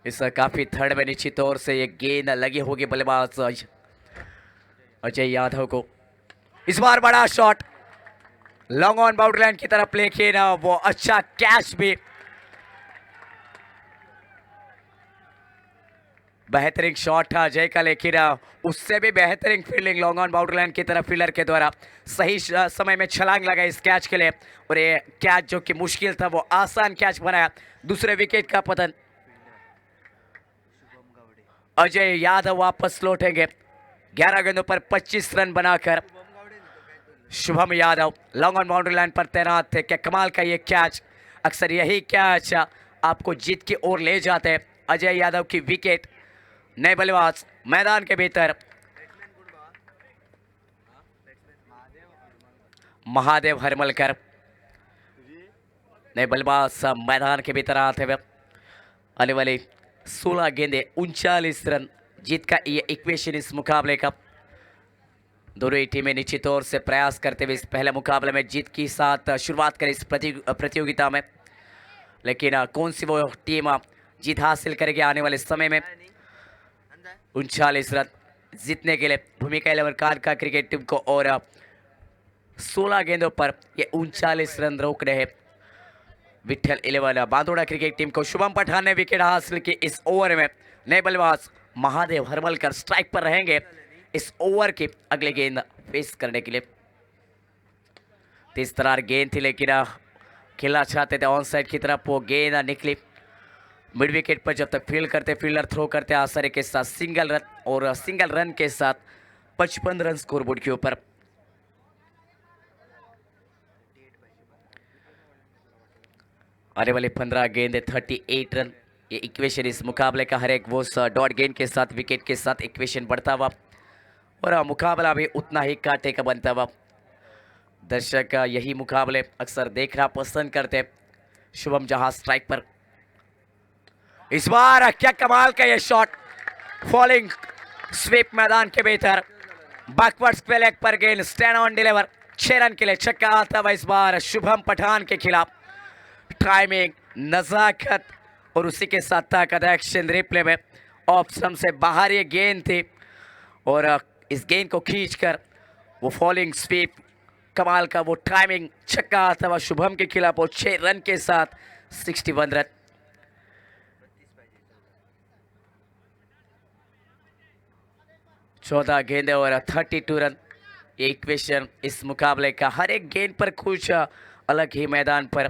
इस काफी थर्ड में निश्चित तौर से ये गेंद लगी होगी बल्लेबाज अजय यादव को। इस बार बड़ा shot long on boundary line की तरफ, लेकिन वो अच्छा कैच भी, बेहतरीन शॉट था अजय का, लेकिन उससे भी बेहतरीन fielding long on boundary line की तरफ फील्डर के द्वारा सही समय में छलांग लगाई इस कैच के लिए, और ये कैच जो कि मुश्किल था वो आसान कैच बनाया। दूसरे विकेट का पतन, अजय यादव वापस लौटेंगे 11 गेंदों पर 25 रन बनाकर। Shubham Yadav long on boundary line पर तैनात थे, क्या कमाल का ये कैच, अक्सर यही कैच आपको जीत की ओर ले जाते हैं। अजय यादव की विकेट, नए बल्लेबाज मैदान के भीतर महादेव हरमलकर, नए बल्लेबाज मैदान के भीतर आते हुए आने वाले 16 गेंदे 39 रन, जीत का ये इक्वेशन इस मुकाबले का। दोनों ही टीमें निश्चित तौर से प्रयास करते हुए इस पहले मुकाबले में जीत के साथ शुरुआत करें इस प्रतियोगिता में, लेकिन कौन सी वो टीम जीत हासिल करेगी आने वाले समय में। 39 रन जीतने के लिए भूमिका 11 कानका क्रिकेट टीम को, और 16 गेंदों पर ये 39 रन रोक रहे विठल 11 बांदोड़ा क्रिकेट टीम को। शुभम पठान ने विकेट हासिल की इस ओवर में, नए बल्लेबाज महादेव हरमलकर स्ट्राइक पर रहेंगे इस ओवर की अगले गेंद फेस करने के लिए। तेज तरार गेंद थी, लेकिन खेलना चाहते थे ऑन साइड की तरफ, वो गेंद निकली मिड विकेट पर। जब तक फील्ड करते फील्डर थ्रो करते आसानी के साथ सिंगल रन, और सिंगल रन के साथ 55 रन स्कोरबोर्ड के ऊपर। आने वाले 15 गेंदे 38 रन, ये इक्वेशन इस मुकाबले का हर एक वो डॉट गेंद के साथ विकेट के साथ इक्वेशन बढ़ता हुआ, और मुकाबला भी उतना ही कांटे का बनता हुआ। दर्शक यही मुकाबले अक्सर देखना पसंद करते। शुभम जहां स्ट्राइक पर, इस बार क्या कमाल का ये शॉट, फॉलिंग स्वीप मैदान के भीतर, बैकवर्ड स्क्वेयर लेग पर गेंद स्टैंड ऑन डिलीवर, 6 रन के लिए छक्का आता हुआ इस बार शुभम पठान के खिलाफ। टाइमिंग, नजाकत और उसी के साथ ताकत, एक्शन रिप्ले में ऑप्शन से बाहर ये गेंद थी, और इस गेंद को खींचकर वो फॉलिंग स्वीप, कमाल का वो टाइमिंग, छक्का आता हुआ शुभम के खिलाफ, और 6 रन के साथ 61 रन। चौदह गेंदे और 32 रन, ये इक्वेशन इस मुकाबले का हर एक गेंद पर कुछ अलग ही मैदान पर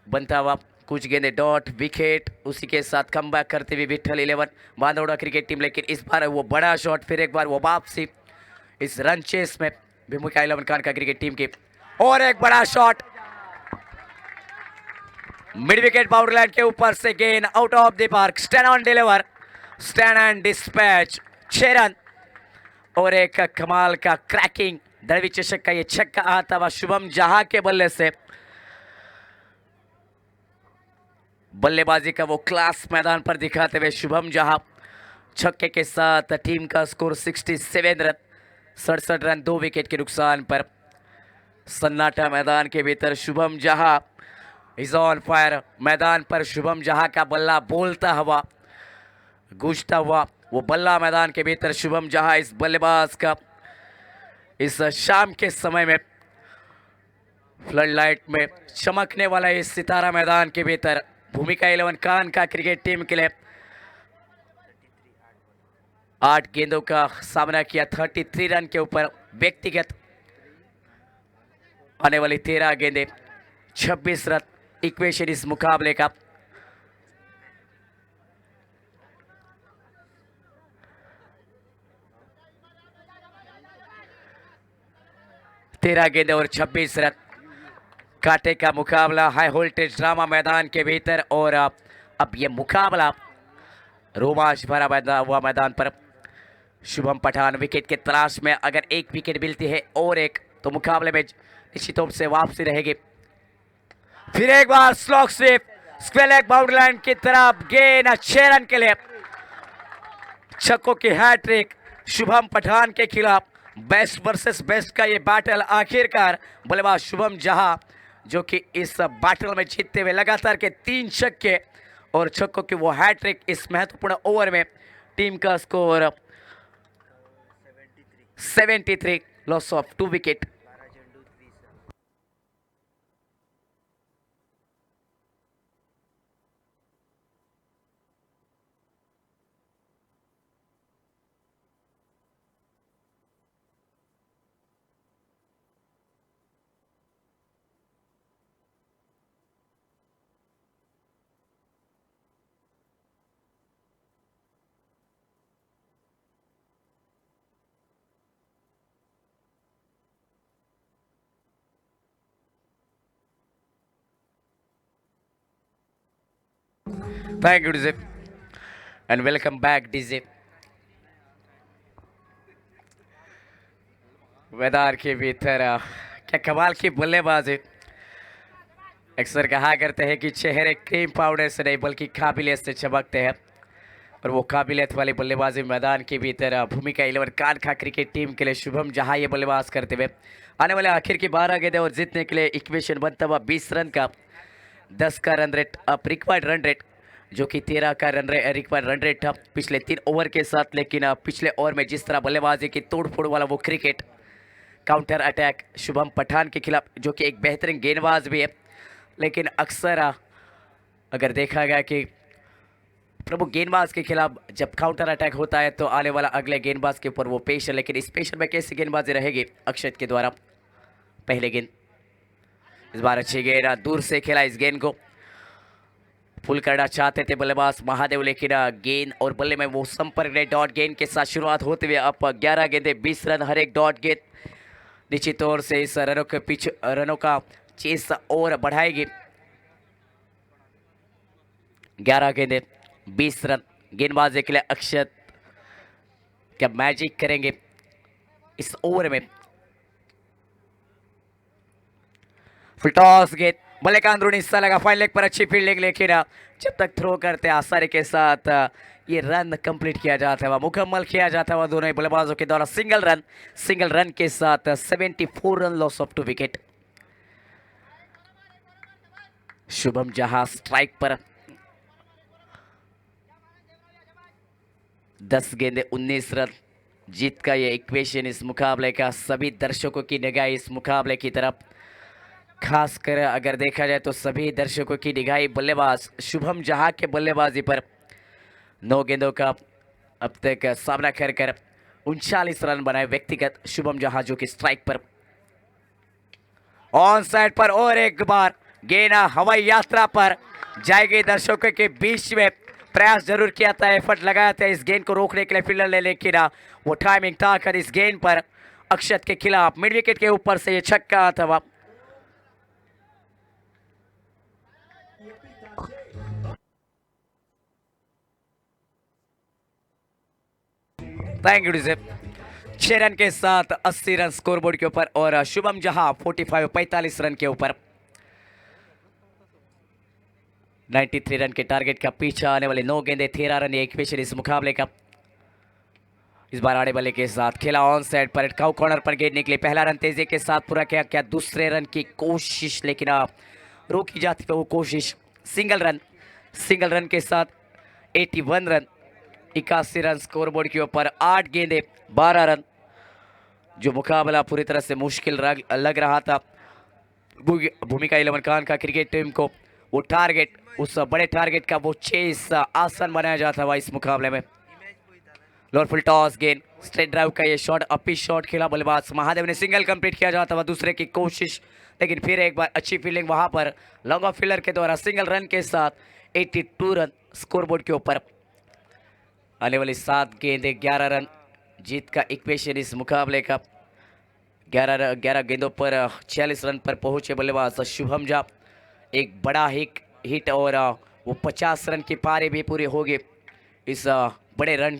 बनता हुआ, कुछ गेंदे डॉट विकेट, उसी के साथ कमबैक करते हुए विठल 11 बांदोड़ा क्रिकेट टीम। लेकिन इस बार वो बड़ा शॉट, फिर एक बार वो वापसी इस रन चेस में भूमिका 11 खान का क्रिकेट टीम की, और एक बड़ा shot mid wicket boundary line के ऊपर से, गेंद out of the park, stand on deliver, stand and dispatch, 6 run. और एक कमाल का क्रैकिंग दड़वी चषक का ये छक्का आता हुआ शुभम जहां के बल्ले से, बल्लेबाजी का वो क्लास मैदान पर दिखाते हुए शुभम जहां छक्के के साथ टीम का स्कोर 67 रन, 67 रन 2 विकेट के नुकसान पर। सन्नाटा मैदान के भीतर शुभम जहां इज ऑन फायर, मैदान पर शुभम जहां का बल्ला बोलता हुआ गूंजता हुआ वो बल्ला मैदान के भीतर, शुभम जहां इस बल्लेबाज का इस शाम के समय में फ्लड लाइट में चमकने वाला इस सितारा मैदान के भीतर भूमिका 11 खान का क्रिकेट टीम के लिए 8 गेंदों का सामना किया, 33 रन के ऊपर व्यक्तिगत आने वाली 13 गेंदें, 26 रन इक्वेशन इस मुकाबले का। तेरह गेंदे और 26 रन, कांटे का मुकाबला हाई वोल्टेज ड्रामा मैदान के भीतर। और अब ये मुकाबला रोमांच भरा हुआ मैदान पर, शुभम पठान विकेट के तलाश में, अगर एक विकेट मिलती है और एक तो मुकाबले में निश्चित रूप से वापसी रहेगी। फिर एक बार slog sweep, square leg boundary line की तरफ, गेंद 6 रन के लिए, छक्कों की हैट्रिक शुभम पठान के खिलाफ। बेस्ट वर्सेस बेस्ट का ये बैटल आखिरकार बल्लेबाज शुभम जहां जो कि इस बैटल में जीतते हुए लगातार के 3 छक्के और छक्कों की वो हैट्रिक इस महत्वपूर्ण ओवर में, टीम का score 73, loss of 2 wicket. Thank you, DJ, and welcome back, DJ। मैदान के भीतर क्या कमाल की बल्लेबाजी। अक्सर कहा करते हैं कि चेहरे क्रीम पाउडर से नहीं बल्कि काबिलियत से चमकते हैं, और वो काबिलियत वाली बल्लेबाजी मैदान के भीतर भूमिका 11 खान का क्रिकेट टीम के लिए शुभम जहां ये बल्लेबाज करते हुए आने वाले आखिर की 12 गेंदें और जीतने के लिए इक्वेशन बनता हुआ 20 रन का, 10 का रन रेट, अब रिक्वायर्ड रन रेट जो कि 13 का रिक्वायर्ड रन रेट था पिछले 3 ओवर के साथ। लेकिन पिछले ओवर में जिस तरह बल्लेबाजी की तोड़ फोड़ वाला वो cricket, counter attack Shubham Pathan के खिलाफ, जो कि एक बेहतरीन गेंदबाज भी है, लेकिन अक्सर अगर देखा गया कि प्रमुख गेंदबाज के खिलाफ जब काउंटर अटैक होता है तो आने वाला अगले गेंदबाज के ऊपर वो पेश है। लेकिन इस पेशर में कैसी गेंदबाजी रहेगी अक्षत के द्वारा। पहले गेंद, इस बार अच्छी गेंद, दूर से खेला इस गेंद को, फुल करना चाहते थे बल्लेबाज महादेव, लेकिन गेंद और बल्ले में वो संपर्क ने डॉट गेंद के साथ शुरुआत होते हुए अब 11 गेंदे 20 रन, हर एक डॉट गेंद निश्चित तौर से इस रनों के पीछे रनों का चेस और बढ़ाएगी। 11 गेंदे 20 रन, गेंदबाजी के लिए अक्षत क्या मैजिक करेंगे इस ओवर में। फुल टॉस गेंद, बल्ले का अंदरूनी हिस्सा लगा, फाइन लेग पर अच्छी फील्डिंग, लेकिन जब तक थ्रो करते आसानी के साथ ये रन कंप्लीट किया जाता है, मुकम्मल किया जाता है दोनों ही बल्लेबाजों के द्वारा। सिंगल रन के साथ 74 run, loss of 2 wicket. Shubham जहां स्ट्राइक पर, 10 गेंदे 19 रन, जीत का ये इक्वेशन इस मुकाबले का। सभी दर्शकों की निगाह इस मुकाबले की तरफ, खासकर अगर देखा जाए तो सभी दर्शकों की निगाह बल्लेबाज शुभम जहां के बल्लेबाजी पर। 9 गेंदों का अब तक सामना कर 39 रन बनाए व्यक्तिगत शुभम जहां जो कि स्ट्राइक पर ऑन साइड पर और एक बार गेंद हवाई यात्रा पर जाएगी दर्शकों के बीच में। प्रयास जरूर किया था, एफर्ट लगाया था इस गेंद को रोकने के लिए फील्डर ने, लेकिन वो टाइमिंग था कर इस गेंद पर अक्षत के खिलाफ मिड विकेट के ऊपर से ये छक्का था। Thank you डिजेब। 6 रन के साथ 80 रन स्कोरबोर्ड के ऊपर और शुभम जहां 45 रन के ऊपर 93 रन के टारगेट का पीछा आने वाले 9 गेंदे 13 रन एक विकेट इस मुकाबले का। इस बार आड़े बल्ले के साथ खेला ऑन साइड पर काउ कॉर्नर पर गेंद निकली, पहला रन तेजी के साथ पूरा किया, क्या दूसरे रन की कोशिश लेकिन रोकी जाती है वो कोशिश। सिंगल रन के साथ 81 रन 81 रन स्कोरबोर्ड के ऊपर 8 गेंदे 12 रन। जो मुकाबला पूरी तरह से मुश्किल लग रहा था भूमिका 11 खान का क्रिकेट टीम को, वो टारगेट उस बड़े टारगेट का वो चेस आसान बनाया जाता हुआ इस मुकाबले में। लोअर फुल टॉस गेंद स्ट्रेट ड्राइव का ये शॉट अपी शॉट खेला बल्लेबाज महादेव ने, सिंगल कंप्लीट किया जाता हुआ दूसरे की कोशिश, लेकिन फिर एक बार अच्छी फील्डिंग वहां पर लॉन्ग ऑफ फील्डर के द्वारा सिंगल रन के साथ 82 रन स्कोरबोर्ड के ऊपर। आने वाली 7 गेंदे 11 रन जीत का इक्वेशन इस मुकाबले का। 11 गेंदों पर 46 रन पर पहुंचे बल्लेबाज शुभम झा। एक बड़ा हिट और वो 50 रन की पारी भी पूरी होगी इस बड़े रन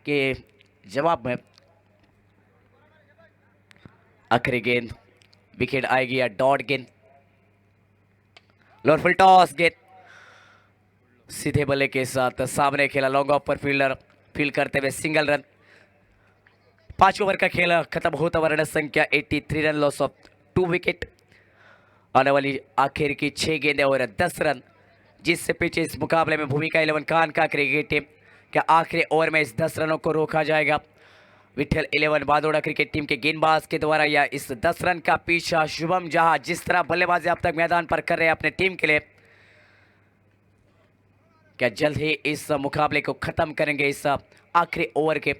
के जवाब में। आखिरी गेंद विकेट आएगी या डॉट गेंद। लोअर फुल टॉस गेंद सीधे बल्ले के साथ सामने खेला, लॉन्ग ऑफ पर फील्डर फील्ड करते हुए सिंगल रन। 5 ओवर का खेल खत्म होता हुआ रन संख्या 83 रन, लॉस ऑफ 2 विकेट। आने वाली आखिर की 6 गेंदें और 10 रन जिससे पीछे इस मुकाबले में भूमिका 11 खान का क्रिकेट टीम, क्या आखिरी ओवर में इस 10 रनों को रोका जाएगा विठल 11 बादोड़ा क्रिकेट टीम के गेंदबाज के द्वारा, या इस 10 रन का पीछा शुभम जहां जिस तरह बल्लेबाजी अब तक मैदान पर कर रहे हैं अपने टीम के लिए, क्या जल्द ही इस मुकाबले को खत्म करेंगे इस आखिरी ओवर के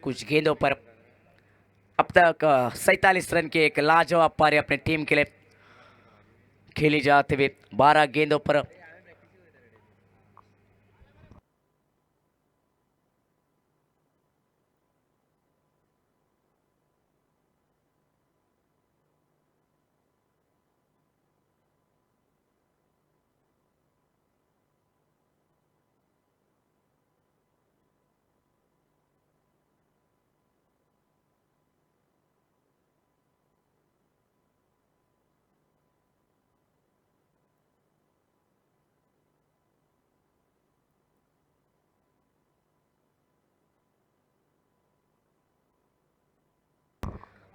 कुछ गेंदों पर। अब तक 47 रन की एक लाजवाब पारी अपने टीम के लिए खेली जाते हुए 12 गेंदों पर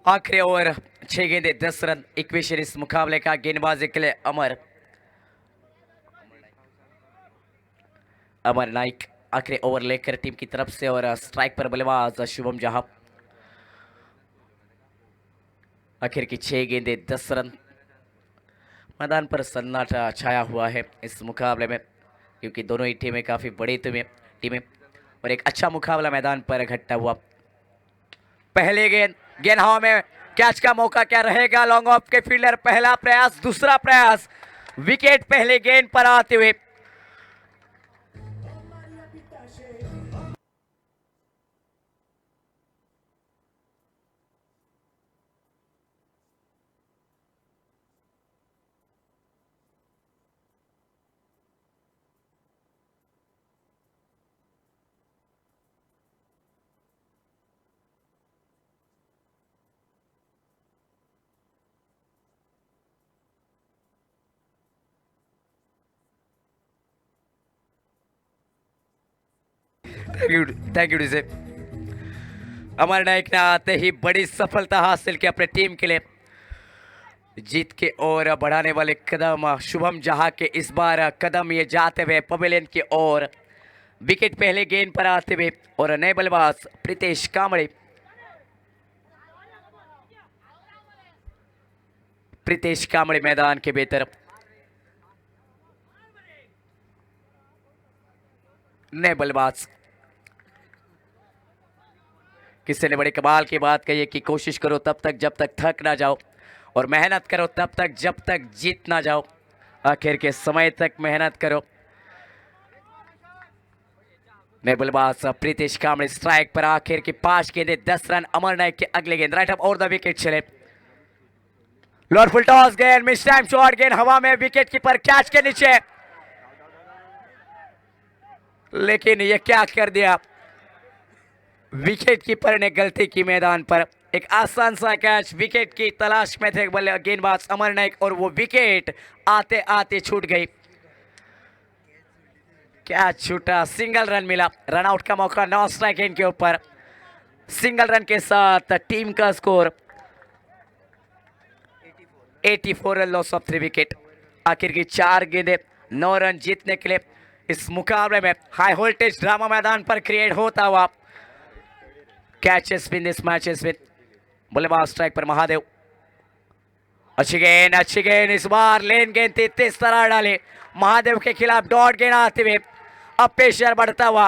आखिरी ओवर 6 गेंदे 10 रन इक्वेशन इस मुकाबले का। गेंदबाजी के लिए अमर नाइक आखिरी ओवर लेकर टीम की तरफ से, और स्ट्राइक पर बल्लेबाज शुभम जहां। आखिर की 6 गेंदे 10 रन। मैदान पर सन्नाटा छाया हुआ है इस मुकाबले में क्योंकि दोनों ही टीमें काफी बड़ी टीमें और एक अच्छा मुकाबला मैदान पर घटता हुआ। पहले गेंद हवा में, कैच का मौका क्या रहेगा, लॉन्ग ऑफ के फील्डर, पहला प्रयास दूसरा प्रयास, विकेट पहले गेंद पर आते हुए। Thank you DJ. Amar Naik ने आते ही बड़ी सफलता हासिल की अपने टीम के लिए। जीत के ओर बढ़ाने वाले कदम शुभम जहां के इस बार कदम ये जाते हुए पवेलियन की ओर, विकेट पहले गेंद पर आते हुए, और नए बल्लेबाज प्रीतेश कामड़े मैदान के भीतर। नए बल्लेबाज किसी ने बड़े कमाल की बात कही है कि कोशिश करो तब तक जब तक थक ना जाओ, और मेहनत करो तब तक जब तक जीत ना जाओ। आखिर के समय तक मेहनत करो। बल्लेबाज प्रीतिश कांबळे स्ट्राइक पर, आखिर की 5 गेंदे 10 रन। अमर नायक के अगले गेंद राइट अप और द विकेट चले। लॉर्ड फुल टॉस गेंद, मिस टाइम शॉट, गेंद हवा में, विकेट कीपर कैच के नीचे, लेकिन ये क्या कर दिया, विकेट कीपर ने गलती की मैदान पर। एक आसान सा कैच, विकेट की तलाश में थे बल्ले गेंदबाज अमर नायक और वो विकेट आते आते छूट गई। क्या छूटा, सिंगल रन मिला, रन आउट का मौका 9 स्ट्राइक गेंद के ऊपर। सिंगल रन के साथ टीम का score 84 run, loss of 3 wicket. आखिर की 4 गेंदे 9 रन जीतने के लिए इस मुकाबले में हाई वोल्टेज ड्रामा मैदान पर क्रिएट होता हुआ। Catches win this matches with. बल्लेबाज स्ट्राइक पर महादेव, अच्छी गेंद इस बार लेन गेंद थी, तेज तरह डाले महादेव के खिलाफ डॉट गेंद आते हुए। अब प्रेशर बढ़ता हुआ,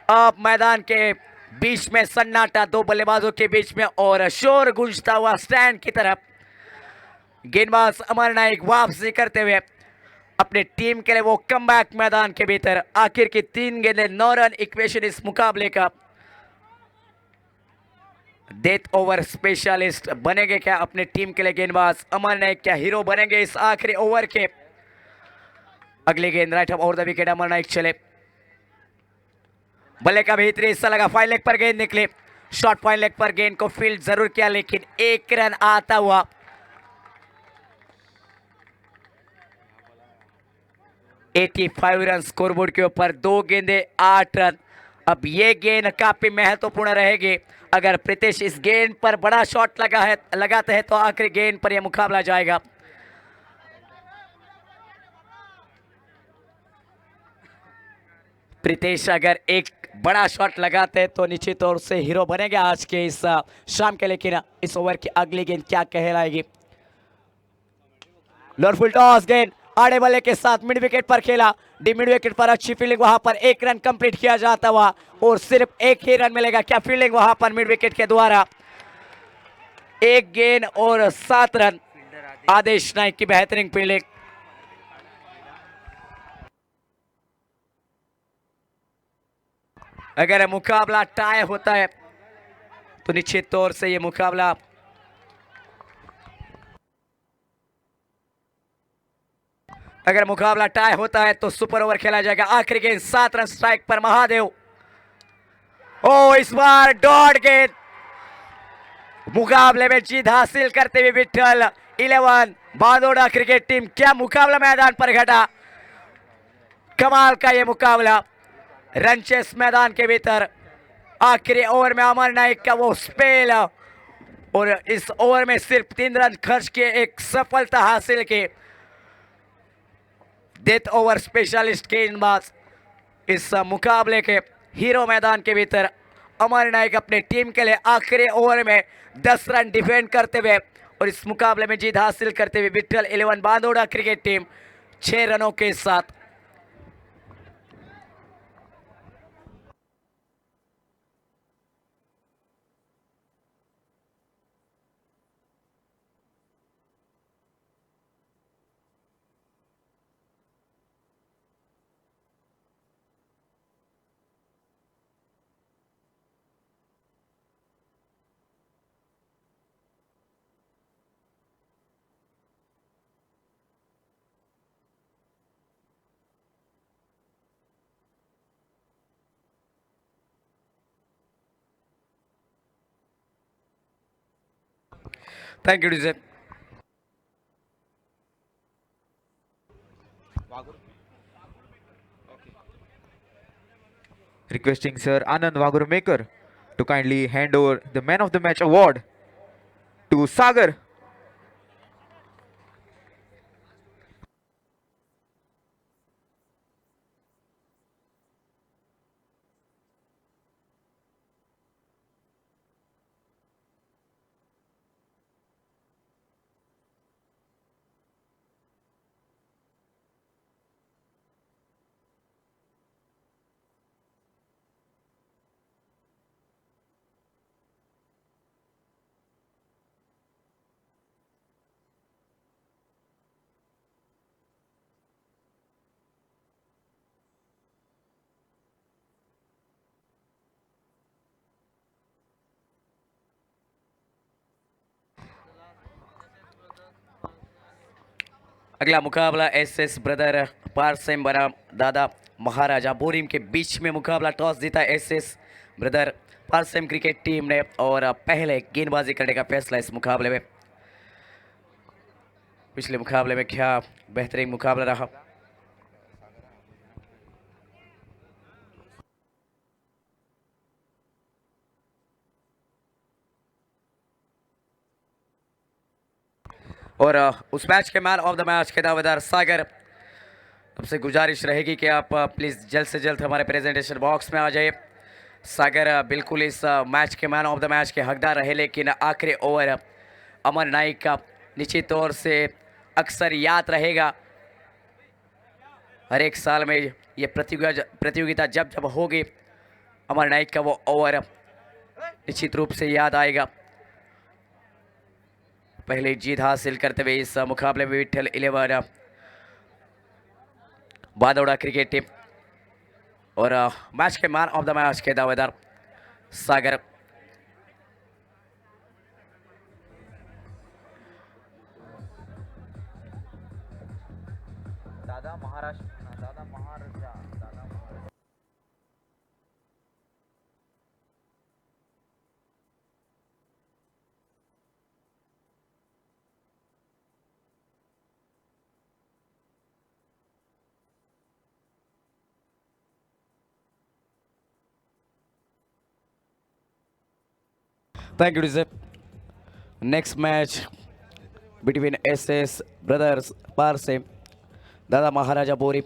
अब मैदान के बीच में सन्नाटा दो बल्लेबाजों के बीच में और शोर गूंजता हुआ स्टैंड की तरफ। गेंदबाज अमर नायक वापसी करते हुए अपने टीम के लिए वो कमबैक मैदान के भीतर। आखिर की 3 गेंदे 9 रन इक्वेशन इस मुकाबले का। डेथ ओवर स्पेशलिस्ट बनेंगे क्या अपने टीम के लिए गेंदबाज अमर नायक? क्या हीरो बनेंगे इस आखिरी ओवर के? अगली गेंद राइट अप और द विकेट, अमर नायक चले, बल्ले का भीतरी हिस्सा लगा, फाइन लेग पर गेंद निकले, शॉर्ट फाइन लेग पर गेंद को फील्ड जरूर किया लेकिन 1 रन आता हुआ। ₹85 रन स्कोरबोर्ड के ऊपर, 2 गेंदे 8 रन। अब ये गेंद काफी महत्वपूर्ण रहेगी। अगर प्रीतिश इस गेंद पर बड़ा शॉट लगाते हैं तो आखिरी गेंद पर यह मुकाबला जाएगा। प्रीतिश अगर एक बड़ा शॉट लगाते हैं तो निश्चित तौर से हीरो बनेंगे आज के इस शाम के, लेकिन इस ओवर की अगली गेंद क्या कहलाएगी? लॉर्ड फुल टॉस गेंद आड़े बल्ले के साथ मिड विकेट पर खेला, डी मिड विकेट पर अच्छी फील्डिंग, वहां पर 1 रन कंप्लीट किया जाता हुआ और सिर्फ 1 ही रन मिलेगा। क्या फील्डिंग वहां पर मिड विकेट के द्वारा, 1 गेंद और 7 रन। आदेश नायक की बेहतरीन फील्डिंग। अगर मुकाबला टाई होता है तो निश्चित तौर से यह मुकाबला टाई होता है तो सुपर ओवर खेला जाएगा। आखिरी गेंद 7 रन, स्ट्राइक पर महादेव। ओ इस बार डॉट गेंद, मुकाबले में जीत हासिल करते हुए विठल 11 बांदोड़ा क्रिकेट टीम। क्या मुकाबला मैदान पर घटा, कमाल का यह मुकाबला। रनचेस मैदान के भीतर, आखिरी ओवर में अमर नायक का वो स्पेल और इस ओवर में सिर्फ 3 रन खर्च किए, एक सफलता हासिल की। डेथ ओवर स्पेशलिस्ट गेंदबाज इस मुकाबले के हीरो मैदान के भीतर। अमर नायक अपने टीम के लिए आखिरी ओवर में 10 रन डिफेंड करते हुए और इस मुकाबले में जीत हासिल करते हुए विठल 11 बांदोड़ा क्रिकेट टीम 6 रनों के साथ। Thank you DJ. Requesting Sir Anand Wagurmakar to kindly hand over the Man of the Match award to Sagar. अगला मुकाबला एसएस ब्रदर पारसेम बनाम दादा महाराजा बोरिम के बीच में मुकाबला। टॉस जीता SS brother Parsem cricket team ने और पहले गेंदबाजी करने का फैसला इस मुकाबले में। पिछले मुकाबले में क्या बेहतरीन मुकाबला रहा। और उस मैच के मैन ऑफ द मैच के दावेदार सागर, आपसे गुजारिश रहेगी कि आप प्लीज़ जल्द से जल्द हमारे प्रेजेंटेशन बॉक्स में आ जाइए। सागर बिल्कुल इस मैच के मैन ऑफ द मैच के हकदार रहे, लेकिन आखिरी ओवर अमर नाइक का निश्चित तौर से अक्सर याद रहेगा। हर एक साल में ये प्रतियोगिता जब जब होगी, अमर नाइक का वो ओवर निश्चित रूप से याद आएगा। पहले जीत हासिल करते हुए इस मुकाबले में विठल 11 बादौड़ा क्रिकेट टीम और मैच के मैन ऑफ द मैच के दावेदार सागर। दादा महाराजा Thank you, Rizep. Next match between SS Brothers Parsem, Dada Maharaja Bori.